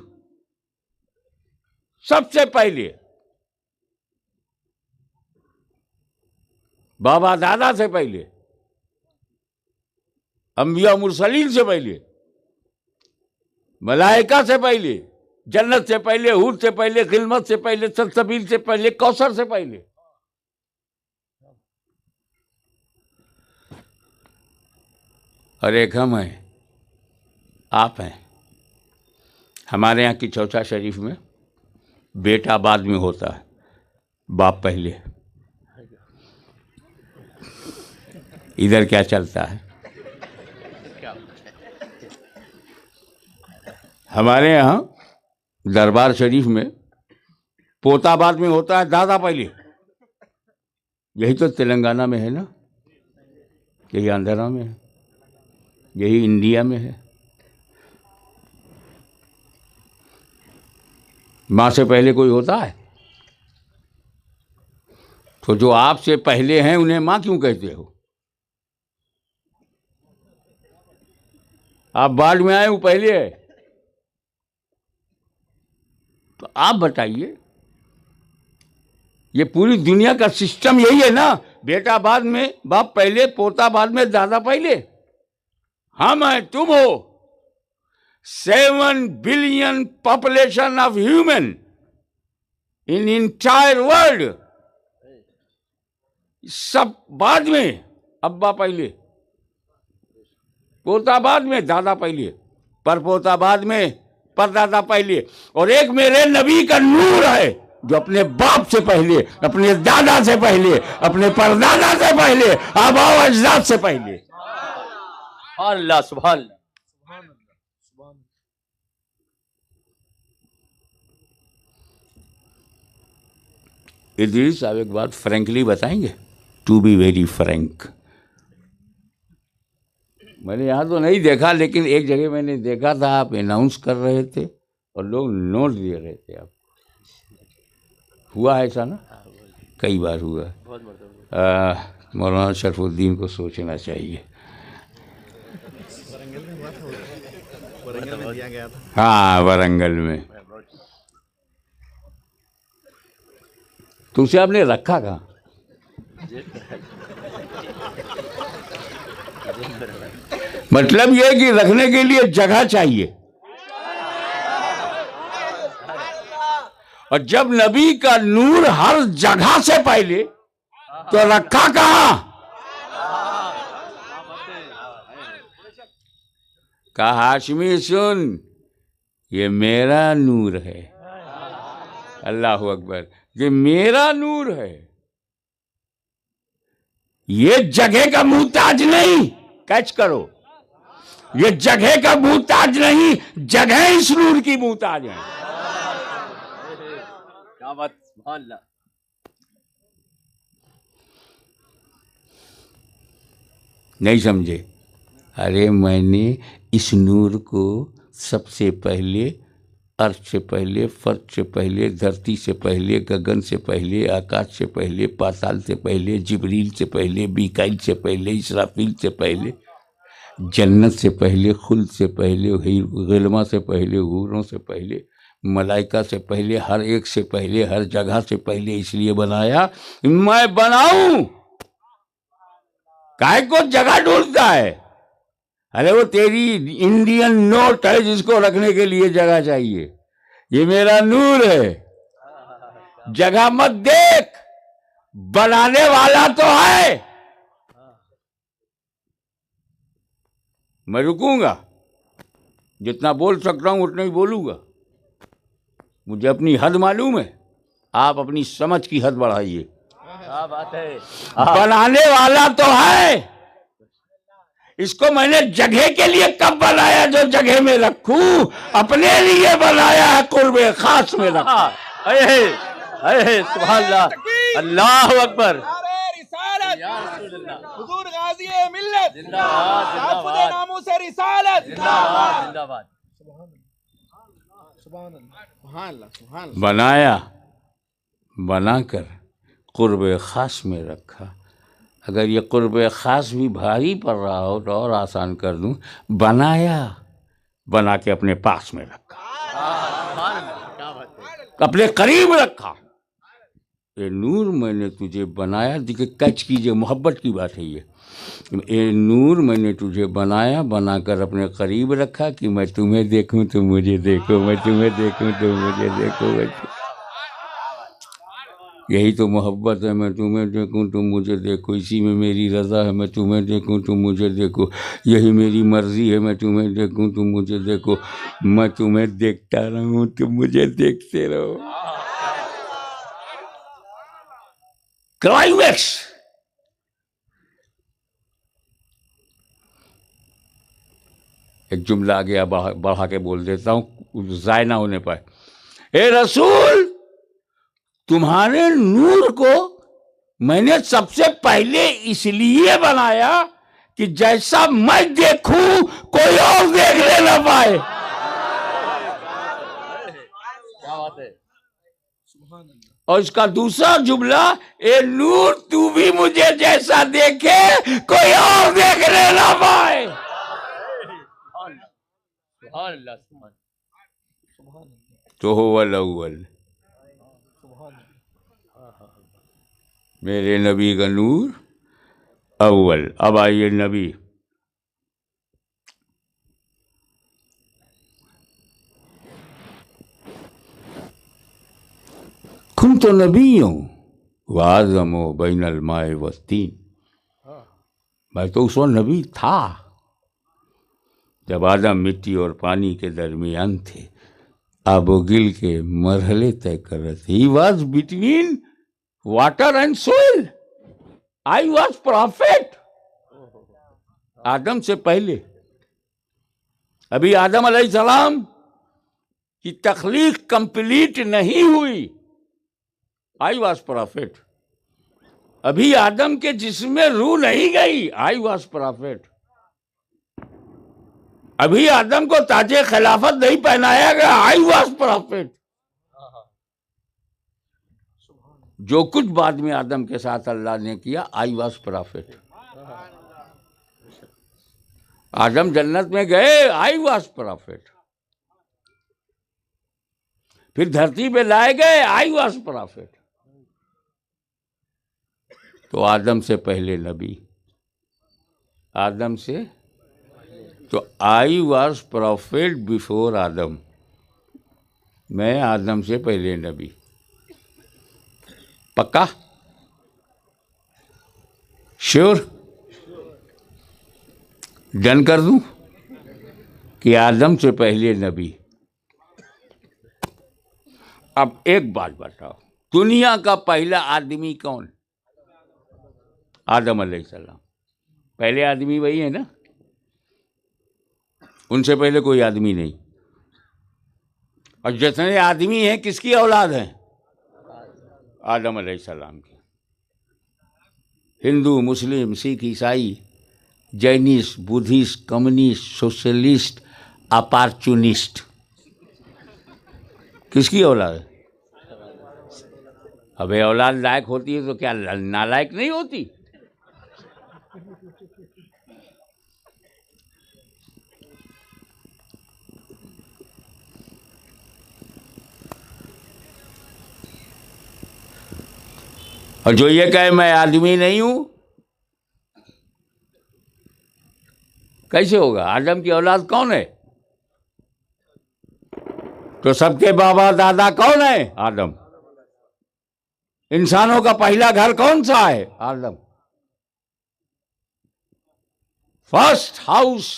[SPEAKER 1] سب سے پہلے، بابا دادا سے پہلے، انبیاء مرسلین سے پہلے، ملائکہ سے پہلے، جنت سے پہلے، حور سے پہلے، خلمت سے پہلے، سلسبیل سے پہلے، کوثر سے پہلے۔ اور ایک ہم ہیں، آپ ہیں۔ ہمارے یہاں کی چوچا شریف میں بیٹا بعد میں ہوتا ہے، باپ پہلے۔ ادھر کیا چلتا ہے؟ ہمارے یہاں دربار شریف میں پوتا بعد میں ہوتا ہے، دادا پہلے۔ یہی تو تلنگانہ میں ہے نا، یہی آندھرا میں ہے، یہی انڈیا میں ہے۔ ماں سے پہلے کوئی ہوتا ہے؟ تو جو آپ سے پہلے ہیں انہیں ماں کیوں کہتے ہو؟ آپ بعد میں آئے، وہ پہلے ہے۔ تو آپ بتائیے، یہ پوری دنیا کا سسٹم یہی ہے نا، بیٹا بعد میں، باپ پہلے، پوتا بعد میں، دادا پہلے۔ ہم ہیں، تم ہو، 7 billion population of human in entire world, سب بعد میں، ابا پہلے، پوتا بعد میں، دادا پہلے، پر پوتا بعد میں، پر دادا پہلے۔ اور ایک میرے نبی کا نور ہے جو اپنے باپ سے پہلے، اپنے دادا سے پہلے، اپنے پردادا سے پہلے، آبا و اجداد سے پہلے۔
[SPEAKER 2] سبحان اللہ، سبحان اللہ۔
[SPEAKER 1] ادریس صاحب ایک بات فرینکلی بتائیں گے؟ ٹو بی ویری فرینک، میں نے یہاں تو نہیں دیکھا لیکن ایک جگہ میں نے دیکھا تھا، آپ اناؤنس کر رہے تھے اور لوگ نوٹ دے رہے تھے آپ کو، ہوا ایسا نا؟ کئی بار ہوا ہے۔ مولانا شرف الدین کو سوچنا چاہیے۔
[SPEAKER 3] ورنگل میں دیا گیا تھا۔
[SPEAKER 1] ہاں ورنگل میں۔ تو اسے آپ نے رکھا کہاں؟ مطلب یہ کہ رکھنے کے لیے جگہ چاہیے، اور جب نبی کا نور ہر جگہ سے پہلے تو رکھا کہاں؟ کہا ہاشمی سن، یہ میرا نور ہے، اللہ اکبر، یہ میرا نور ہے، یہ جگہ کا محتاج نہیں، کیچ کرو، یہ جگہ کا محتاج نہیں، جگہ اس نور کی محتاج ہے۔
[SPEAKER 2] کیا بات، سبحان اللہ۔
[SPEAKER 1] نہیں سمجھے؟ ارے میں نے اس نور کو سب سے پہلے، عرش سے پہلے، فرش سے پہلے، دھرتی سے پہلے، گگن سے پہلے، آکاش سے پہلے، پاتال سے پہلے، جبریل سے پہلے، میکائیل سے پہلے، اسرافیل سے پہلے، جنت سے پہلے، خلد سے پہلے، غلمہ سے پہلے، حوروں سے پہلے، ملائکہ سے پہلے، ہر ایک سے پہلے، ہر جگہ سے پہلے اس لیے بنایا میں بناؤں۔ کائے کو جگہ ڈھونڈتا ہے؟ ارے وہ تیری انڈین نوٹ ہے جس کو رکھنے کے لیے جگہ چاہیے، یہ میرا نور ہے، جگہ مت دیکھ، بنانے والا تو ہے۔ میں رکوں گا، جتنا بول سکتا ہوں اتنا ہی بولوں گا، مجھے اپنی حد معلوم ہے، آپ اپنی سمجھ کی حد بڑھائیے۔
[SPEAKER 2] کیا بات ہے،
[SPEAKER 1] بنانے والا تو ہے، اس کو میں نے جگہ کے لیے کب بنایا جو جگہ میں رکھوں؟ اپنے لیے بنایا ہے، قرب خاص میں رکھا۔
[SPEAKER 2] سبحان اللہ، اللہ اکبر۔
[SPEAKER 3] حضور غازی ملت،
[SPEAKER 2] زندہ باد، زندہ باد،
[SPEAKER 3] ناموس رسالت،
[SPEAKER 2] زندہ باد، زندہ باد۔
[SPEAKER 3] سبحان اللہ، سبحان اللہ، سبحان اللہ۔
[SPEAKER 1] بنایا، بنا کر قرب خاص میں رکھا۔ اگر یہ قرب خاص بھی بھاری پڑ رہا ہو تو اور آسان کر دوں، بنایا، بنا کے اپنے پاس میں رکھا، اپنے قریب رکھا۔ اے نور میں نے تجھے بنایا، دیکھیں کیچ کیجئے، محبت کی بات ہے یہ۔ اے نور میں نے تجھے بنایا، بنا کر اپنے قریب رکھا کہ میں تمہیں دیکھوں تو مجھے دیکھو، میں تمہیں دیکھوں تو مجھے دیکھو۔ یہی تو محبت ہے، میں تمہیں دیکھوں تم مجھے دیکھو، اسی میں میری رضا ہے، میں تمہیں دیکھوں تم مجھے دیکھو، یہی میری مرضی ہے، میں تمہیں دیکھوں تم مجھے دیکھو، میں تمہیں دیکھتا رہوں تم مجھے دیکھتے رہو۔ کلائمیکس۔ ایک جملہ آگے بڑھا کے بول دیتا ہوں ضائع نہ ہونے پائے۔ اے رسول، تمہارے نور کو میں نے سب سے پہلے اس لیے بنایا کہ جیسا میں دیکھوں کوئی اور دیکھنے نہ پائے۔ اور اس کا دوسرا جملہ، اے نور تو بھی مجھے جیسا دیکھے کوئی اور دیکھنے نہ پائے۔ تو هو الاول، میرے نبی کا نور اول۔ اب آئیے نبی، کنت نبی وآدم بین الماء والطین، میں تو اس وقت نبی تھا جب آدم مٹی اور پانی کے درمیان تھے، آب و گل کے مرحلے طے کر رہے تھے۔ He was between water and soil. I was prophet. آدم سے پہلے، ابھی آدم علیہ السلام کی تخلیق کمپلیٹ نہیں ہوئی، I was prophet. ابھی آدم کے جسم میں روح نہیں گئی. I was prophet. ابھی آدم کو تاج خلافت نہیں پہنایا گیا. I was prophet. جو کچھ بعد میں آدم کے ساتھ اللہ نے کیا, I was prophet. آدم جنت میں گئے, I was prophet. پھر دھرتی پہ لائے گئے, I was prophet. تو آدم سے پہلے نبی, آدم سے تو I was prophet before آدم, میں آدم سے پہلے نبی. پکا؟ شیور؟ ڈن کر دوں کہ آدم سے پہلے نبی. اب ایک بات بتاؤ, دنیا کا پہلا آدمی کون؟ آدم علیہ السلام. پہلے آدمی وہی ہے نا, ان سے پہلے کوئی آدمی نہیں. اور جتنے آدمی ہیں کس کی اولاد ہیں؟ آدم علیہ السلام کی. ہندو, مسلم, سکھ, عیسائی, جینسٹ, بدھسٹ, کمیونسٹ, سوشلسٹ, اپارچونسٹ, کس کی اولاد ہے؟ اب اولاد لائق ہوتی ہے تو کیا نالائق نہیں ہوتی؟ اور جو یہ کہے میں آدمی نہیں ہوں, کیسے ہوگا؟ آدم کی اولاد کون ہے؟ تو سب کے بابا دادا کون ہے؟ آدم. انسانوں کا پہلا گھر کون سا ہے؟ آدم. فرسٹ ہاؤس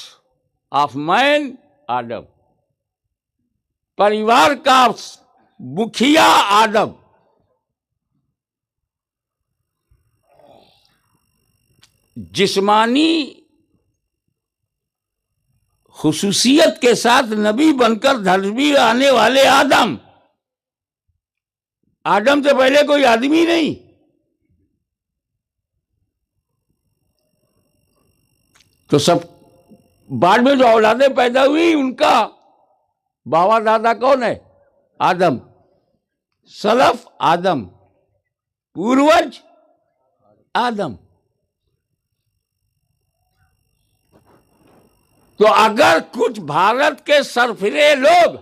[SPEAKER 1] آف مین آدم. پریوار کا مکھیا آدم. جسمانی خصوصیت کے ساتھ نبی بن کر دھرتی آنے والے آدم. آدم سے پہلے کوئی آدمی نہیں. تو سب بعد میں جو اولادیں پیدا ہوئی ان کا بابا دادا کون ہے؟ آدم. سلف آدم, پوروج آدم. تو اگر کچھ بھارت کے سرفرے لوگ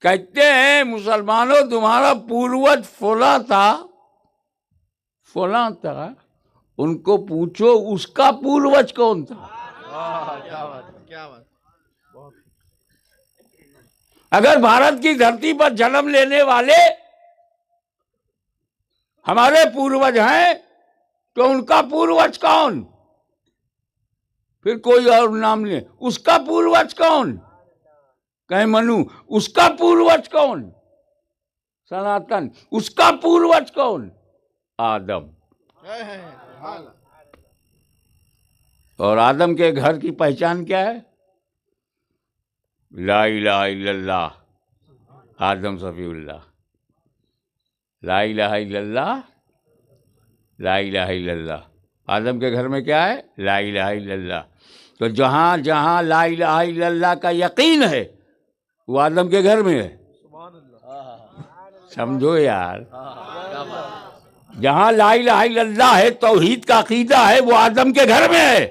[SPEAKER 1] کہتے ہیں مسلمانوں تمہارا پوروج فلاں تھا, ان کو پوچھو اس کا پوروج کون تھا. اگر بھارت کی دھرتی پر جنم لینے والے ہمارے پوروج ہیں تو ان کا پوروج کون؟ پھر کوئی اور نام لے, اس کا پوروج کون؟ کہیں منو, اس کا پوروج کون؟ سناتن, اس کا پوروج کون؟ آدم. اور آدم کے گھر کی پہچان کیا ہے؟ لا الہ الا اللہ آدم صفی اللہ. لا الہ الا اللہ, لا الہ الا اللہ. آدم کے گھر میں کیا ہے؟ لا الہ الا اللہ. تو جہاں جہاں لا الہ الا اللہ کا یقین ہے وہ آدم کے گھر میں ہے. سمجھو یار, جہاں لا الہ الا اللہ ہے, توحید کا عقیدہ ہے, وہ آدم کے گھر میں ہے.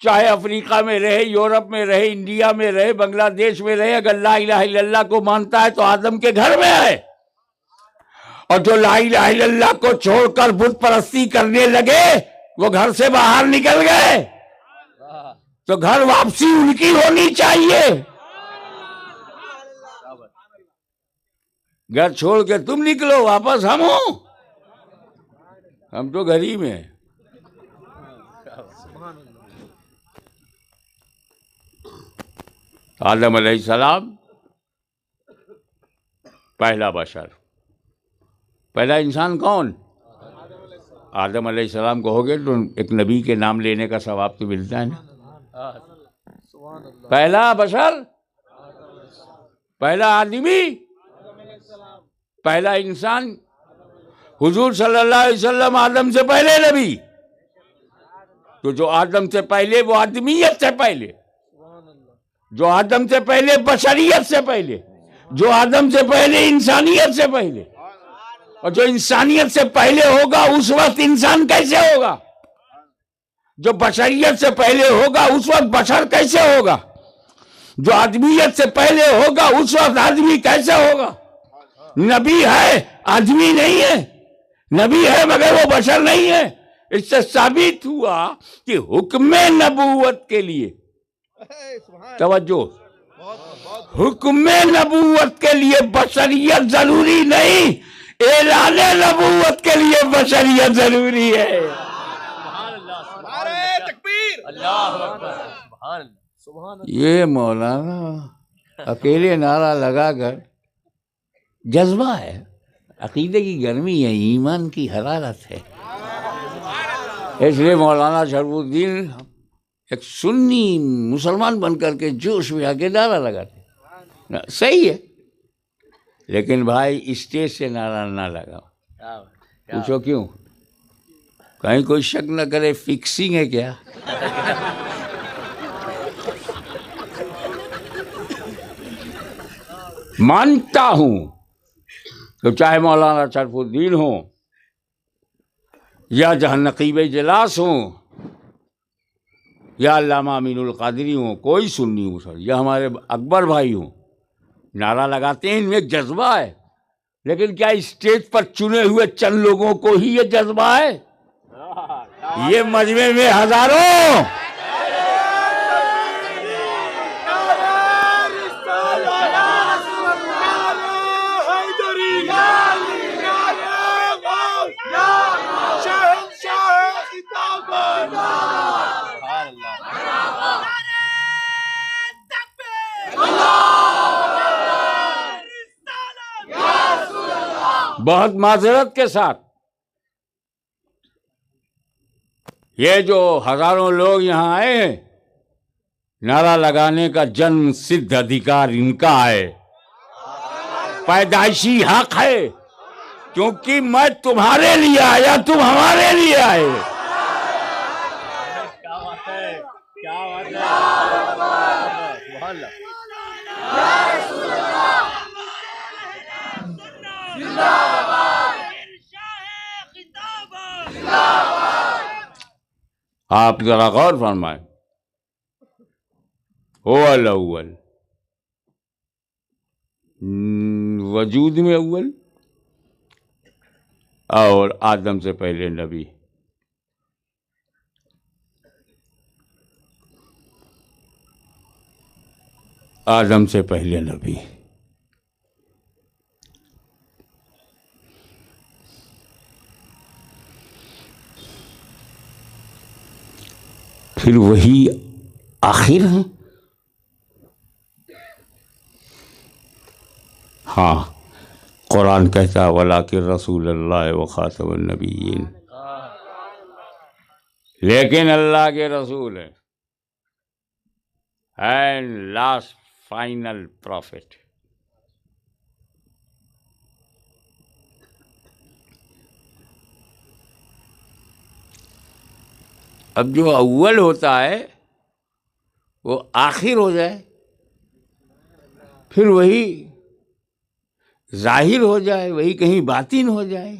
[SPEAKER 1] چاہے افریقہ میں رہے, یورپ میں رہے, انڈیا میں رہے, بنگلہ دیش میں رہے, اگر لا الہ الا اللہ کو مانتا ہے تو آدم کے گھر میں ہے. اور جو لا الہ الا اللہ کو چھوڑ کر بت پرستی کرنے لگے وہ گھر سے باہر نکل گئے. تو گھر واپسی ان کی ہونی چاہیے. گھر چھوڑ کے تم نکلو, واپس ہم ہوں, ہم تو گھر ہی میں ہیں. آدم علیہ السلام پہلا بشر, پہلا انسان کون؟ آدم علیہ السلام کو ہو گئے تو ایک نبی کے نام لینے کا ثواب تو ملتا ہے نا. پہلا بشر, پہلا آدمی پہلا انسان حضور صلی اللہ علیہ وسلم آدم سے پہلے نبی. تو جو آدم سے پہلے وہ آدمیت سے پہلے, جو آدم سے پہلے بشریت سے پہلے, جو آدم سے پہلے انسانیت سے پہلے, اور جو انسانیت سے پہلے ہوگا اس وقت انسان کیسے ہوگا؟ جو بشریت سے پہلے ہوگا اس وقت بشر کیسے ہوگا؟ جو آدمیت سے پہلے ہوگا اس وقت آدمی کیسے ہوگا؟ نبی ہے, آدمی نہیں ہے. نبی ہے مگر وہ بشر نہیں ہے. اس سے ثابت ہوا کہ حکم نبوت کے لیے, توجہ, حکم نبوت کے لیے بشریت ضروری نہیں, اعلان نبوت کے لیے بشریت ضروری ہے. یہ مولانا اکیلے نعرہ لگا کر, جذبہ ہے, عقیدے کی گرمی ہے, ایمان کی حرارت ہے. اس لیے مولانا شرف الدین ایک سنی مسلمان بن کر کے جوش میں آ کے نعرہ لگاتے. صحیح ہے, لیکن بھائی اسٹیج سے نعرہ نہ لگاؤ. پوچھو کیوں؟ کہیں کوئی شک نہ کرے فکسنگ ہے کیا؟ مانتا ہوں کہ چاہے مولانا شرف الدین ہوں یا جہاں نقیب اجلاس ہوں یا علامہ امین القادری ہوں, کوئی سنی ہوں یا ہمارے اکبر بھائی ہوں, نعرہ لگاتے ہیں, ان میں ایک جذبہ ہے. لیکن کیا اسٹیج پر چنے ہوئے چند لوگوں کو ہی یہ جذبہ ہے؟ یہ مجمع میں ہزاروں بہت معذرت کے ساتھ یہ جو ہزاروں لوگ یہاں آئے ہیں, نعرہ لگانے کا جنم سدھ ادھیکار ان کا ہے, پیدائشی حق ہے, کیونکہ میں تمہارے لیے آیا, تم ہمارے لیے آئے. آپ ذرا غور فرمائیں, هو الاول, وجود میں اول, اور آدم سے پہلے نبی. آدم سے پہلے نبی. پھر وہی آخر ہے. ہاں, قرآن کہتا وَلَٰكِن رسول اللہ وخاتم النبیین, لیکن اللہ کے رسول ہیں اینڈ لاسٹ فائنل پروفٹ. اب جو اول ہوتا ہے وہ آخر ہو جائے, پھر وہی ظاہر ہو جائے, وہی کہیں باطن ہو جائے.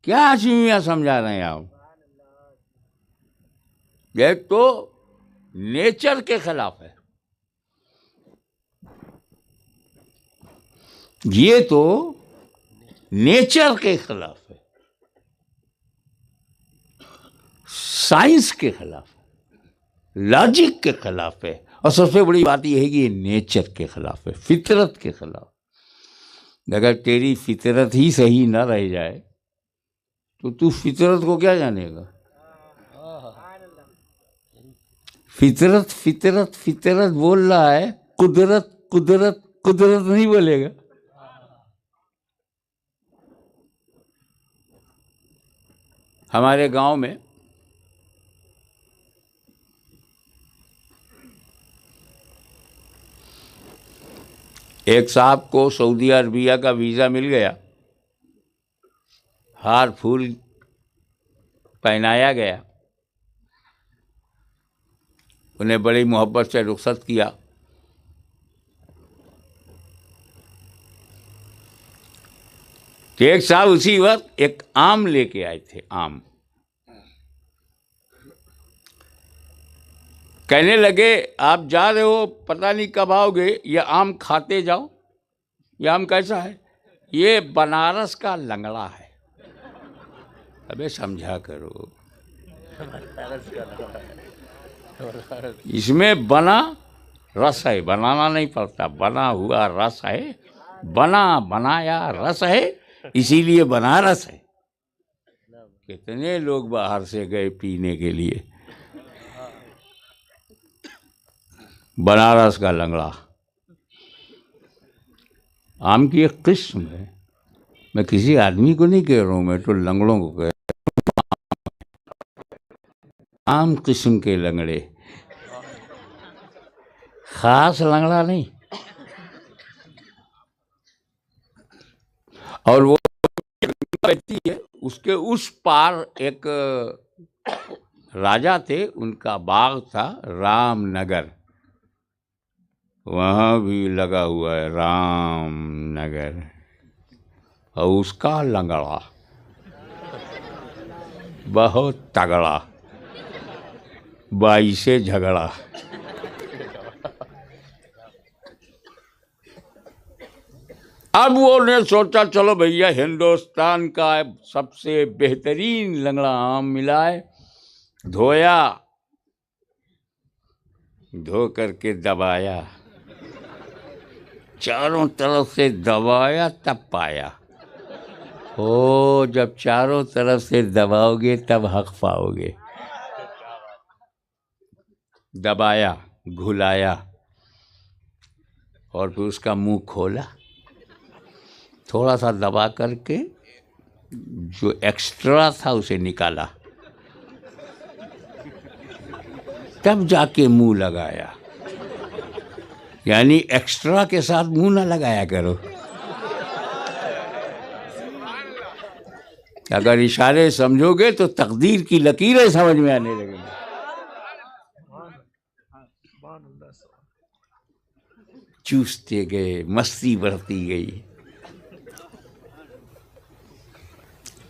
[SPEAKER 1] کیا اشمیہ سمجھا رہے ہیں آپ؟ یہ تو نیچر کے خلاف ہے, یہ تو نیچر کے خلاف ہے, سائنس کے خلاف ہے, لاجک کے خلاف ہے, اور سب سے بڑی بات یہ ہے کہ یہ نیچر کے خلاف ہے, فطرت کے خلاف. اگر تیری فطرت ہی صحیح نہ رہ جائے تو فطرت کو کیا جانے گا؟ فطرت فطرت فطرت بول رہا ہے, قدرت قدرت قدرت نہیں بولے گا. ہمارے گاؤں میں ایک صاحب کو سعودی عربیہ کا ویزا مل گیا، ہار پھول پہنایا گیا، انہیں بڑی محبت سے رخصت کیا. تو ایک صاحب اسی وقت ایک آم لے کے آئے تھے. آم کہنے لگے آپ جا رہے ہو، پتہ نہیں کب آؤ گے، یہ آم کھاتے جاؤ. یہ آم کیسا ہے؟ یہ بنارس کا لنگڑا ہے. ابے سمجھا کرو، اس میں بنا رس ہے، بنانا نہیں پڑتا، بنا ہوا رس ہے، بنایا رس ہے، اسی لیے بنارس ہے. کتنے لوگ باہر سے گئے پینے کے لیے. بنارس کا لنگڑا آم کی ایک قسم ہے. میں کسی آدمی کو نہیں کہہ رہا ہوں، میں تو لنگڑوں کو کہہ رہا ہوں. عام قسم کے لنگڑے، خاص لنگڑا نہیں. اور وہ رہتی ہے اس کے اس پار ایک راجا تھے، ان کا باغ تھا رام نگر، وہاں بھی لگا ہوا ہے رام نگر. اور اس کا لنگڑا بہت تگڑا، باعث جھگڑا. اب وہ نے سوچا چلو بھیا ہندوستان کا سب سے بہترین لنگڑا آم ملا ہے. دھویا، دھو کر کے دبایا، چاروں طرف سے دبایا تب پایا. او جب چاروں طرف سے دباؤ گے تب حق پاؤ گے. دبایا، گھلایا، اور پھر اس کا منہ کھولا، تھوڑا سا دبا کر کے جو ایکسٹرا تھا اسے نکالا، تب جا کے منہ لگایا. یعنی ایکسٹرا کے ساتھ منہ نہ لگایا کرو. اگر اشارے سمجھو گے تو تقدیر کی لکیریں سمجھ میں آنے لگیں گی. چوستے گئے، مستی بڑھتی گئی.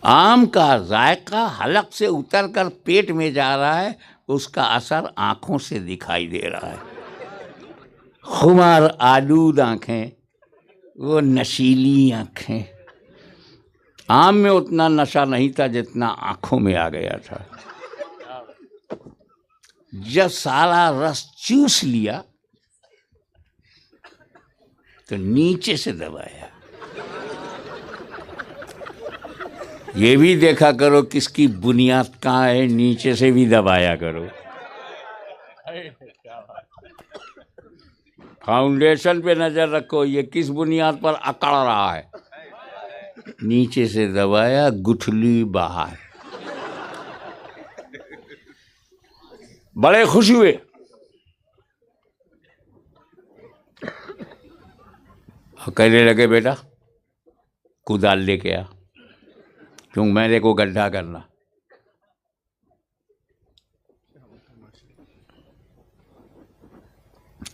[SPEAKER 1] آم کا ذائقہ حلق سے اتر کر پیٹ میں جا رہا ہے، اس کا اثر آنکھوں سے دکھائی دے رہا ہے. خمار آلود آنکھیں، وہ نشیلی آنکھیں. آم میں اتنا نشہ نہیں تھا جتنا آنکھوں میں آ گیا تھا. جب سارا رس چوس لیا تو نیچے سے دبایا. یہ بھی دیکھا کرو کس کی بنیاد کہاں ہے، نیچے سے بھی دبایا کرو. فاؤنڈیشن پہ نظر رکھو، یہ کس بنیاد پر اکڑ رہا ہے. نیچے سے دبایا، گٹھلی باہر. بڑے خوش ہوئے. کہنے لگے بیٹا کدال لے کے آ، کیوں میرے کو گڈھا کرنا.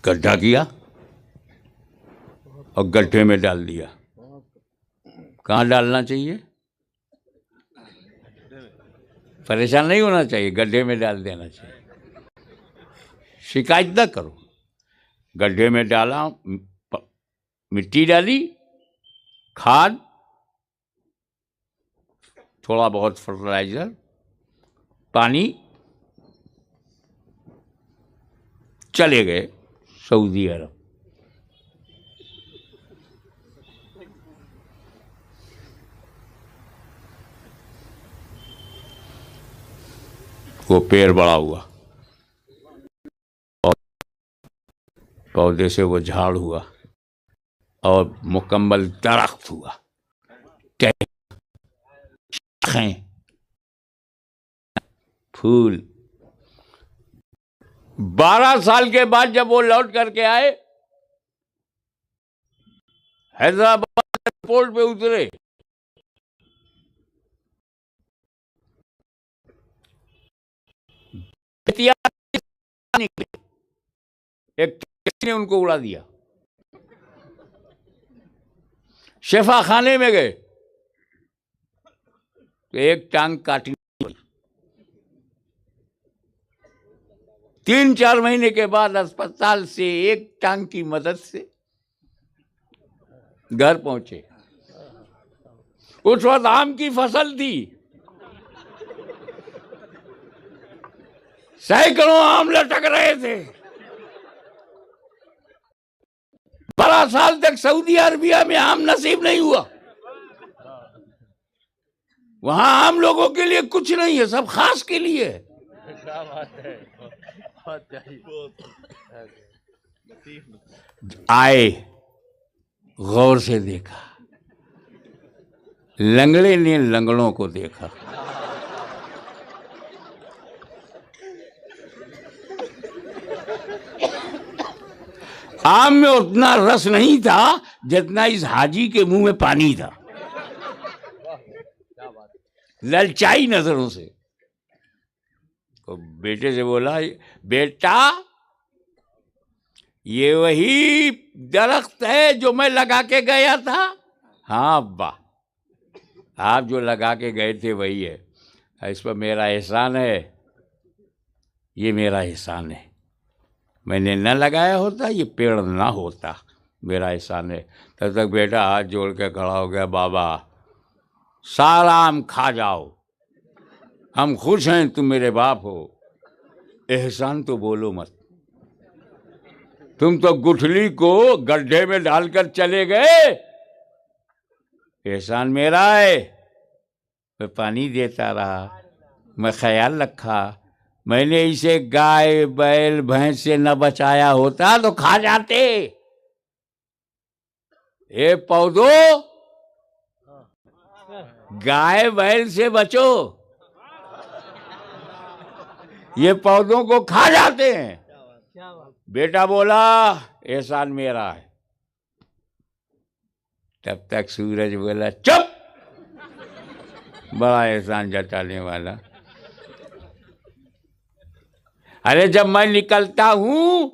[SPEAKER 1] گڈھا کیا اور گڈھے میں ڈال دیا. کہاں ڈالنا چاہیے؟ پریشان نہیں ہونا چاہیے، گڈھے میں ڈال دینا چاہیے. شکایت نہ کرو. گڈھے میں ڈالا، مٹی ڈالی، کھاد، تھوڑا بہت فرٹیلائزر، پانی، چلے گئے سعودی عرب. وہ پیڑ بڑا ہوا، پودے سے وہ جھاڑ ہوا اور مکمل درخت ہوا. پھول. 12 سال کے بعد جب وہ لوٹ کر کے آئے حیدرآباد ایئرپورٹ پہ اترے، ایک ٹیکسی نے ان کو اڑا دیا. شفا خانے میں گئے تو ایک ٹانگ کاٹی. 3-4 مہینے کے بعد اسپتال سے ایک ٹانگ کی مدد سے گھر پہنچے. اس وقت آم کی فصل تھی، سینکڑوں آم لٹک رہے تھے. 12 سال تک سعودی عربیہ میں آم نصیب نہیں ہوا. وہاں عام لوگوں کے لیے کچھ نہیں ہے، سب خاص کے لیے ہے. آئے، غور سے دیکھا، لنگڑے نے لنگڑوں کو دیکھا. آم میں اتنا رس نہیں تھا جتنا اس حاجی کے منہ میں پانی تھا، للچائی نظروں سے. تو بیٹے سے بولا، بیٹا یہ وہی درخت ہے جو میں لگا کے گیا تھا؟ ہاں ابا، آپ جو لگا کے گئے تھے وہی ہے. اس پر میرا احسان ہے، یہ میرا احسان ہے. میں نے نہ لگایا ہوتا یہ پیڑ نہ ہوتا، میرا احسان ہے. تب تک بیٹا ہاتھ جوڑ کے کھڑا ہو گیا، بابا سارا آم کھا جاؤ، ہم خوش ہیں، تم میرے باپ ہو. احسان تو بولو مت، تم تو گٹھلی کو گڈھے میں ڈال کر چلے گئے. احسان میرا ہے، میں پانی دیتا رہا، میں خیال رکھا. میں نے اسے گائے بیل بھینس سے نہ بچایا ہوتا تو کھا جاتے. اے پودو، گائے بیل سے بچو، یہ پودوں کو کھا جاتے ہیں. بیٹا بولا احسان میرا ہے. تب تک سورج بولا چپ، بڑا احسان جتانے والا. ارے جب میں نکلتا ہوں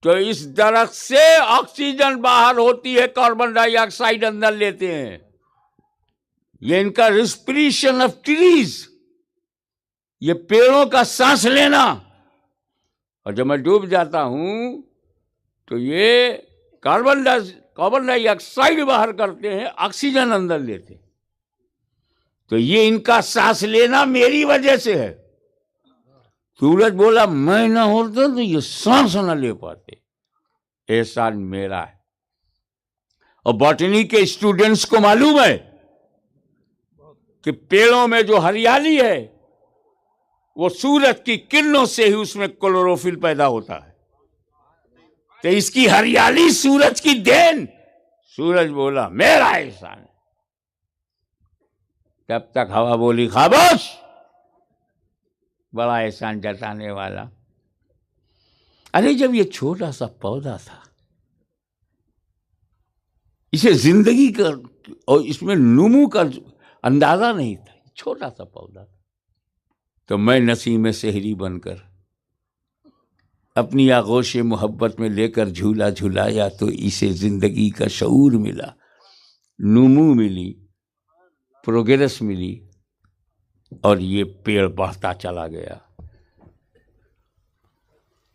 [SPEAKER 1] تو اس درخت سے آکسیجن باہر ہوتی ہے، کاربن ڈائی آکسائڈ اندر لیتے ہیں. یہ ان کا ریسپریشن آف ٹریز، یہ پیڑوں کا سانس لینا. اور جب میں ڈوب جاتا ہوں تو یہ کاربن ڈائی آکسائڈ باہر کرتے ہیں، آکسیجن اندر لیتے ہیں. تو یہ ان کا سانس لینا میری وجہ سے ہے. سورج بولا میں نہ ہوتا تو یہ سانس نہ لے پاتے. احسان میرا ہے. اور باٹنی کے اسٹوڈنٹس کو معلوم ہے کہ پیڑوں میں جو ہریالی ہے وہ سورج کی کرنوں سے ہی اس میں کلوروفل پیدا ہوتا ہے. تو اس کی ہریالی سورج کی دین. سورج بولا میرا احسان ہے. تب تک ہوا بولی خاموش، بڑا احسان جتانے والا. ارے جب یہ چھوٹا سا پودا تھا، اسے زندگی کا اور اس میں نمو کا اندازہ نہیں تھا، چھوٹا سا پودا تھا، تو میں نسیم سحری بن کر اپنی آغوش محبت میں لے کر جھولا جھولایا تو اسے زندگی کا شعور ملا، نمو ملی، پروگرس ملی، اور یہ پیڑ بڑھتا چلا گیا.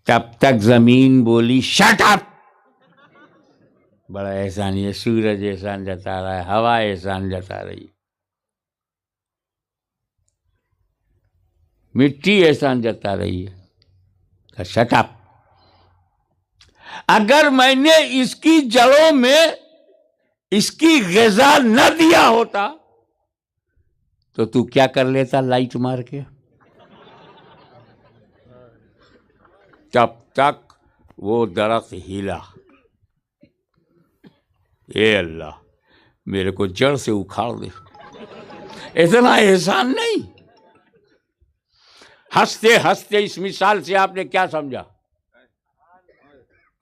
[SPEAKER 1] تب تک زمین بولی شٹ اپ. بڑا احسان، یہ سورج احسان جتا رہا ہے، ہوا احسان جتا رہی ہے، مٹی احسان جتا رہی ہے. Shut up. اگر میں نے اس کی جڑوں میں اس کی غذا نہ دیا ہوتا تو کیا کر لیتا لائٹ مار کے؟ تب تک وہ درخت ہلا. اے اللہ میرے کو جڑ سے اکھاڑ دے. اتنا احسان نہیں. ہنستے ہنستے اس مثال سے آپ نے کیا سمجھا؟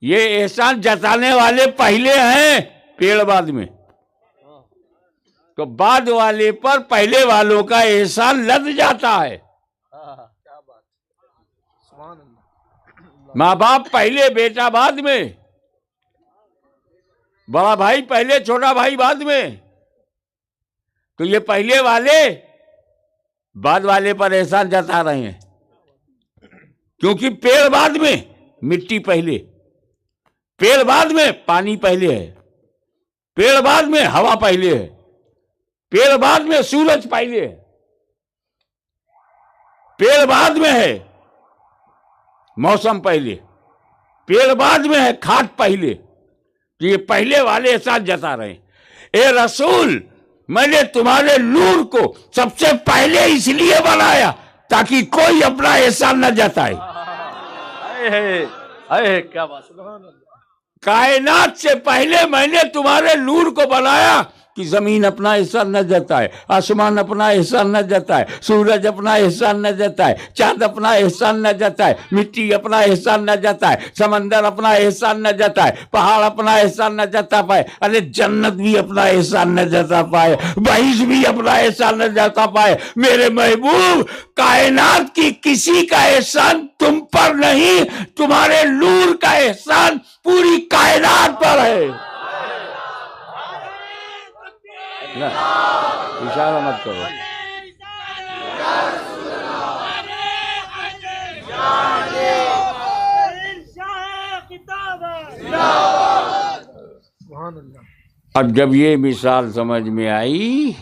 [SPEAKER 1] یہ احسان جتانے والے پہلے ہیں پیڑ بعد میں. تو بعد والے پر پہلے والوں کا احسان لد جاتا ہے. ماں باپ پہلے، بیٹا بعد میں، بڑا بھائی پہلے، چھوٹا بھائی بعد میں. تو یہ پہلے والے بعد والے پر احسان جتا رہے ہیں، کیونکہ پیڑ بعد میں، مٹی پہلے. پیڑ بعد میں، پانی پہلے ہے. پیڑ بعد میں، ہوا پہلے ہے. پیڑ بعد میں، سورج پہلے ہے. پیڑ بعد میں ہے، موسم پہلے. پیڑ بعد میں ہے، کھاد پہلے. یہ پہلے والے احسان جتا رہے ہیں. اے رسول، میں نے تمہارے نور کو سب سے پہلے اس لیے بنایا تاکہ کوئی اپنا احسان نہ جتائے.
[SPEAKER 2] کیا بات.
[SPEAKER 1] کائنات سے پہلے میں نے تمہارے نور کو بنایا کہ زمین اپنا احسان نہ جتائے، آسمان اپنا احسان نہ جتائے، سورج اپنا احسان نہ جتائے، چاند اپنا احسان نہ جتائے، مٹی اپنا احسان نہ جتائے، سمندر اپنا احسان نہ جتائے، پہاڑ اپنا احسان نہ جتا پائے. ارے جنت بھی اپنا احسان نہ جتا پائے، بحیث بھی اپنا احسان نہ جتا پائے. میرے محبوب، کائنات کی کسی کا احسان تم پر نہیں، تمہارے نور کا احسان پوری کائنات پر ہے. اشارہ مت کرو. اب جب یہ مثال سمجھ میں آئی،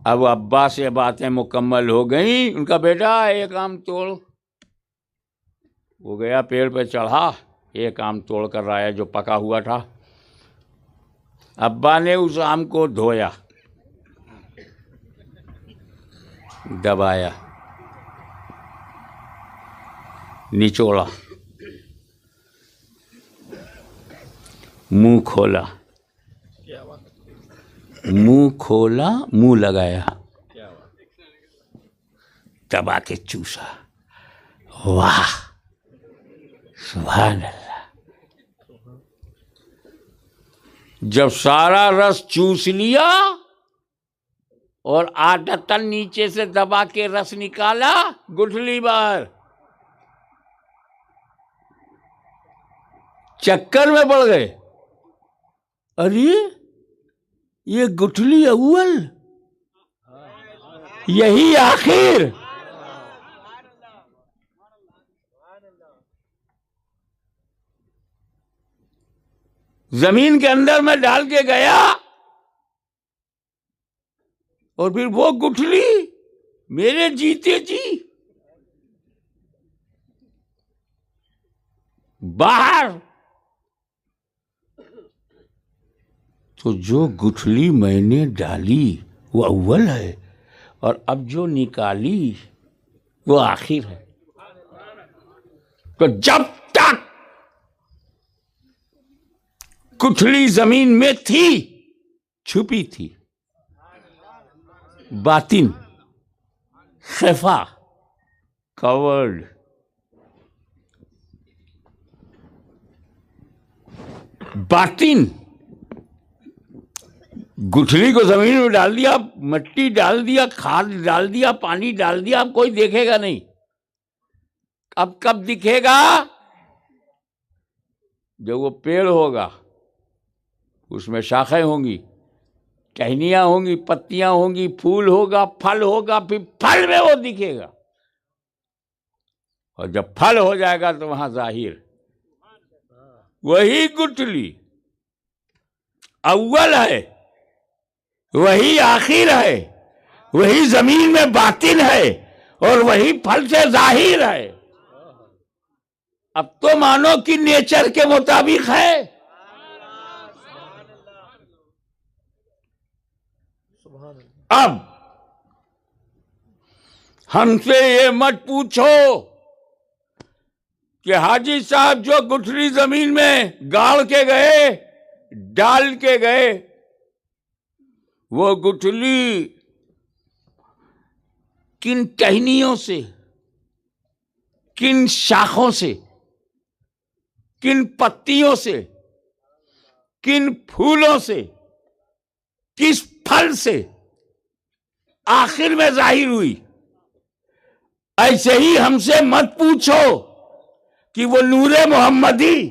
[SPEAKER 1] اب ابا سے باتیں مکمل ہو گئیں. ان کا بیٹا ایک آم توڑ. وہ گیا پیڑ پہ چڑھا، ایک آم توڑ کر لایا جو پکا ہوا تھا. ابا نے اس آم کو دھویا، دبایا، نچوڑا، منہ کھولا، منہ لگایا، دبا کے چوسا. واہ، سبحان اللہ. جب سارا رس چوس لیا اور عادتاً نیچے سے دبا کے رس نکالا، گٹھلی باہر. چکر میں پڑ گئے. ارے یہ گٹھلی اول، یہی آخر. زمین کے اندر میں ڈال کے گیا اور پھر وہ گٹھلی میرے جیتے جی باہر. تو جو گٹھلی میں نے ڈالی وہ اول ہے، اور اب جو نکالی وہ آخر ہے. تو جب تک گٹھلی زمین میں تھی، چھپی تھی، باطن، خفا، کورڈ. باطن گٹھلی کو زمین میں ڈال دیا، مٹی ڈال دیا، کھاد ڈال دیا، پانی ڈال دیا، اب کوئی دیکھے گا نہیں. اب کب دکھے گا؟ جب وہ پیڑ ہوگا، اس میں شاخیں ہوں گی، ٹہنیاں ہوں گی، پتیاں ہوں گی، پھول ہوگا، پھل ہوگا، پھر پھل میں وہ دکھے گا. اور جب پھل ہو جائے گا تو وہاں ظاہر. وہی گٹھلی اول ہے، وہی آخر ہے، وہی زمین میں باطن ہے، اور وہی پھل سے ظاہر ہے. اب تو مانو کہ نیچر کے مطابق ہے. اب ہم سے یہ مت پوچھو کہ حاجی صاحب جو گٹھلی زمین میں گاڑ کے گئے، ڈال کے گئے، وہ گٹھلی کن ٹہنیوں سے، کن شاخوں سے، کن پتیوں سے، کن پھولوں سے، کس پھل سے آخر میں ظاہر ہوئی. ایسے ہی ہم سے مت پوچھو کہ وہ نور محمدی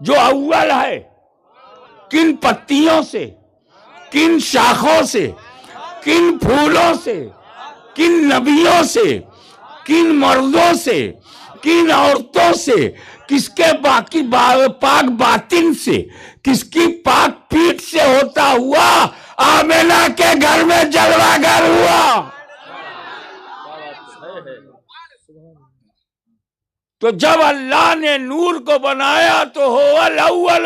[SPEAKER 1] جو اول ہے کن پتیوں سے، کن شاخوں سے، کن پھولوں سے، کن نبیوں سے، کن مردوں سے، کن عورتوں سے، کس کے باقی پاک باطن سے، کس کی پاک پیٹھ سے ہوتا ہوا آمینہ کے گھر میں جلوہ گر ہوا. تو جب اللہ نے نور کو بنایا تو هو الاول،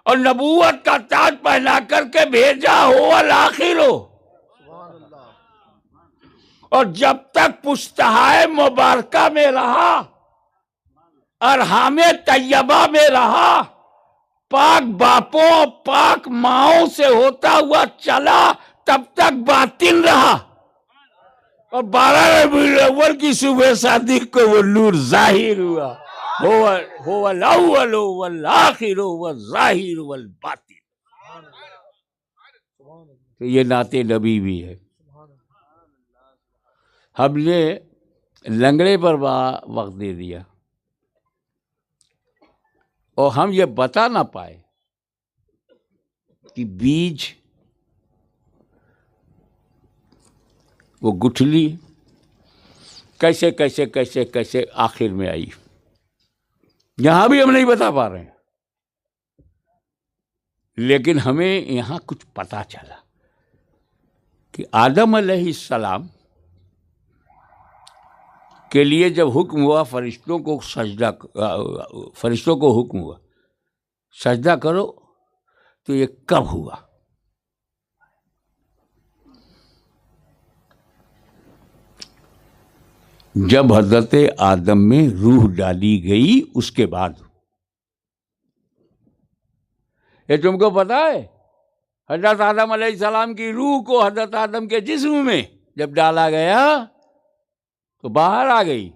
[SPEAKER 1] اور نبوت کا تاج پہنا کر کے بھیجا هو الآخر. اور جب تک پشتہائے مبارکہ میں رہا، ارحام طیبہ میں رہا، پاک باپوں پاک ماؤں سے ہوتا ہوا چلا، تب تک باطن رہا. اور 12 ربیع الاول کی صبح صادق کو وہ نور ظاہر ہوا. هو الاول والآخر والظاہر والباطن. تو یہ نعت نبی بھی ہے. ہم نے لنگڑے پر وقت دے دیا اور ہم یہ بتا نہ پائے کہ بیج وہ گٹھلی کیسے کیسے کیسے کیسے آخر میں آئی. یہاں بھی ہم نہیں بتا پا رہے ہیں، لیکن ہمیں یہاں کچھ پتا چلا کہ آدم علیہ السلام کے لیے جب حکم ہوا فرشتوں کو حکم ہوا سجدہ کرو، تو یہ کب ہوا؟ جب حضرت آدم میں روح ڈالی گئی اس کے بعد. یہ تم کو پتا ہے حضرت آدم علیہ السلام کی روح کو حضرت آدم کے جسم میں جب ڈالا گیا تو باہر آ گئی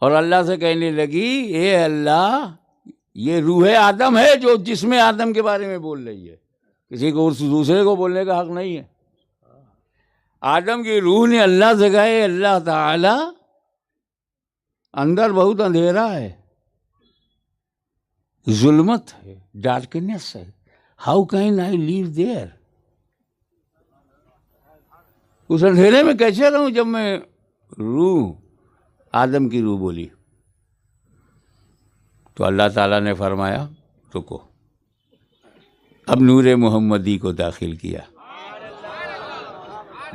[SPEAKER 1] اور اللہ سے کہنے لگی اے اللہ یہ روح آدم ہے جو جسم آدم کے بارے میں بول رہی ہے، کسی کو دوسرے کو بولنے کا حق نہیں ہے. آدم کی روح نے اللہ سے کہا اے اللہ تعالی اندر بہت اندھیرا ہے، ظلمت ہے، ڈارکنیس ہے، how can I live there. اس اندھیرے میں کیسے رہوں جب میں روح آدم کی روح بولی. تو اللہ تعالیٰ نے فرمایا رکو، اب نور محمدی کو داخل کیا.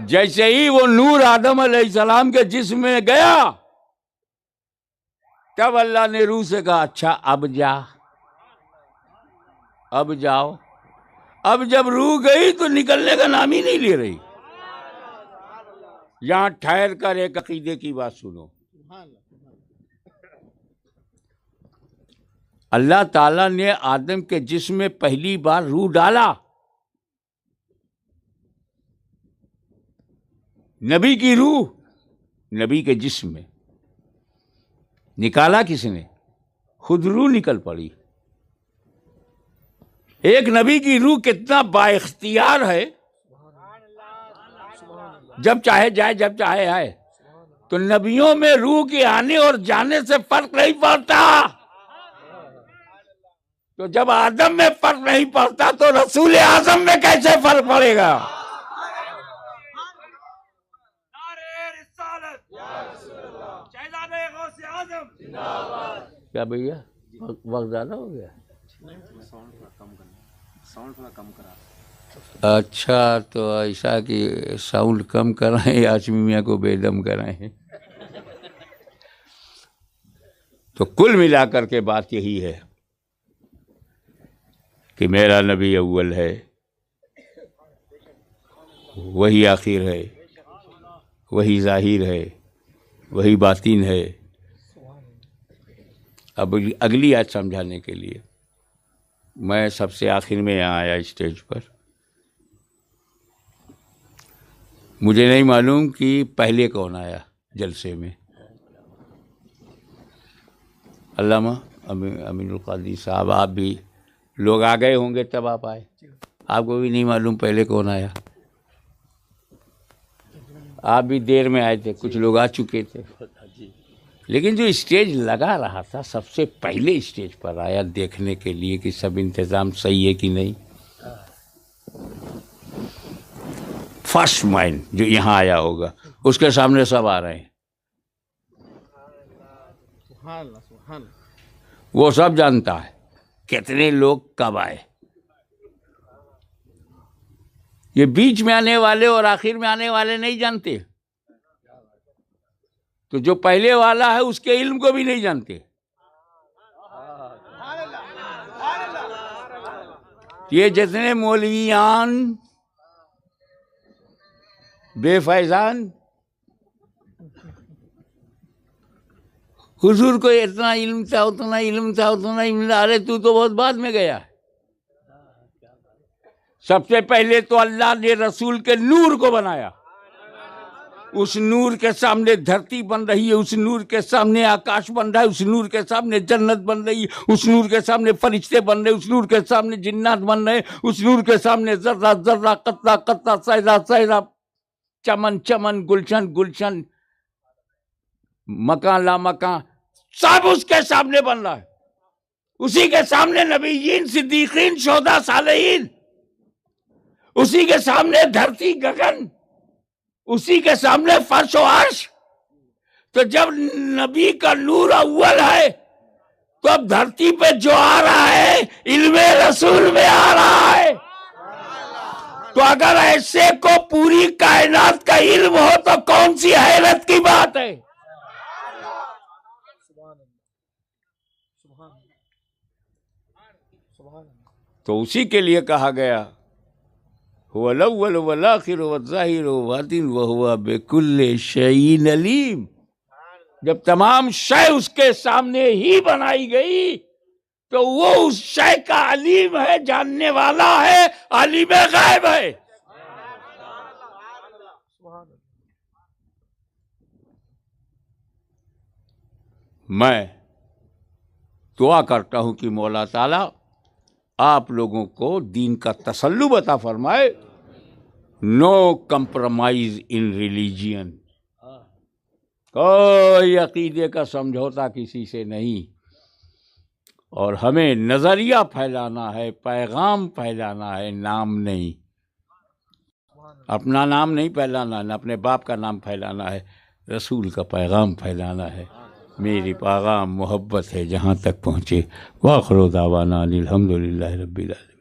[SPEAKER 1] جیسے ہی وہ نور آدم علیہ السلام کے جسم میں گیا تب اللہ نے روح سے کہا اچھا اب جاؤ. اب جب روح گئی تو نکلنے کا نام ہی نہیں لے رہی. یہاں ٹھہر کر ایک عقیدے کی بات سنو. اللہ تعالیٰ نے آدم کے جسم میں پہلی بار روح ڈالا، نبی کی روح نبی کے جسم میں. نکالا کس نے؟ خود روح نکل پڑی. ایک نبی کی روح کتنا با اختیار ہے، جب چاہے جائے جب چاہے آئے. تو نبیوں میں روح کے آنے اور جانے سے فرق نہیں پڑتا. تو جب آدم میں فرق نہیں پڑتا تو رسول اعظم میں کیسے فرق پڑے گا؟ کیا بھیا وقت زیادہ ہو گیا؟ اچھا تو ایسا کہ ساؤنڈ کم کرائیں یا آچمی میاں کو بے دم کرائیں. تو کل ملا کر کے بات یہی ہے کہ میرا نبی اول ہے، وہی آخر ہے، وہی ظاہر ہے، وہی باطن ہے. اب اگلی آیت سمجھانے کے لیے میں سب سے آخر میں یہاں آیا اسٹیج پر. مجھے نہیں معلوم کہ پہلے کون آیا جلسے میں. علامہ امین القادری صاحب، آپ بھی لوگ آ گئے ہوں گے تب آپ آئے، آپ کو بھی نہیں معلوم پہلے کون آیا، آپ بھی دیر میں آئے تھے، کچھ لوگ آ چکے تھے، لیکن جو اسٹیج لگا رہا تھا سب سے پہلے اسٹیج پر آیا دیکھنے کے لیے کہ سب انتظام صحیح ہے کہ نہیں، فرسٹ مائنڈ جو یہاں آیا ہوگا اس کے سامنے سب آ رہے ہیں،
[SPEAKER 3] سبحان اللہ سبحان اللہ.
[SPEAKER 1] وہ سب جانتا ہے کتنے لوگ کب آئے. یہ بیچ میں آنے والے اور آخر میں آنے والے نہیں جانتے، تو جو پہلے والا ہے اس کے علم کو بھی نہیں جانتے. یہ جتنے مولویان بے فیضان حضور کو اتنا علم تھا اتنا علم تھا اتنا علم تھا، ارے تو بہت بعد میں گیا. سب سے پہلے تو اللہ نے رسول کے نور کو بنایا، اس نور کے سامنے دھرتی بن رہی ہے، اس نور کے سامنے آکاش بن رہا ہے، اس نور کے سامنے جنت بن رہی ہے، اس نور کے سامنے فرشتے بن رہے، اس نور کے سامنے جنات بن رہے، اس نور کے سامنے ذرہ ذرہ قطرہ قطرہ صحرا صحرا چمن چمن گلشن گلشن مکان لا مکان سب اس کے سامنے بن رہا ہے. اسی کے سامنے نبیین صدیقین شہداء صالحین، اسی کے سامنے دھرتی گگن، اسی کے سامنے فرش و عرش. تو جب نبی کا نور اول ہے تو اب دھرتی پہ جو آ رہا ہے علم رسول میں آ رہا ہے. تو اگر ایسے کو پوری کائنات کا علم ہو تو کون سی حیرت کی بات ہے. تو اسی کے لیے کہا گیا هو الاول والآخر والظاہر والباطن وهو بكل شيء علیم. جب تمام شے اس کے سامنے ہی بنائی گئی تو وہ اس شے کا علیم ہے، جاننے والا ہے، عالم غیب ہے. میں دعا کرتا ہوں کہ مولا تعالی آپ لوگوں کو دین کا تسلط عطا فرمائے. نو کمپرومائز ان ریلیجین، کوئی عقیدے کا سمجھوتا کسی سے نہیں. اور ہمیں نظریہ پھیلانا ہے، پیغام پھیلانا ہے، نام نہیں. اپنا نام نہیں پھیلانا، نہ اپنے باپ کا نام پھیلانا ہے، رسول کا پیغام پھیلانا ہے. میری پیغام محبت ہے جہاں تک پہنچے. وآخر دعوانا الحمدللہ رب العالمین.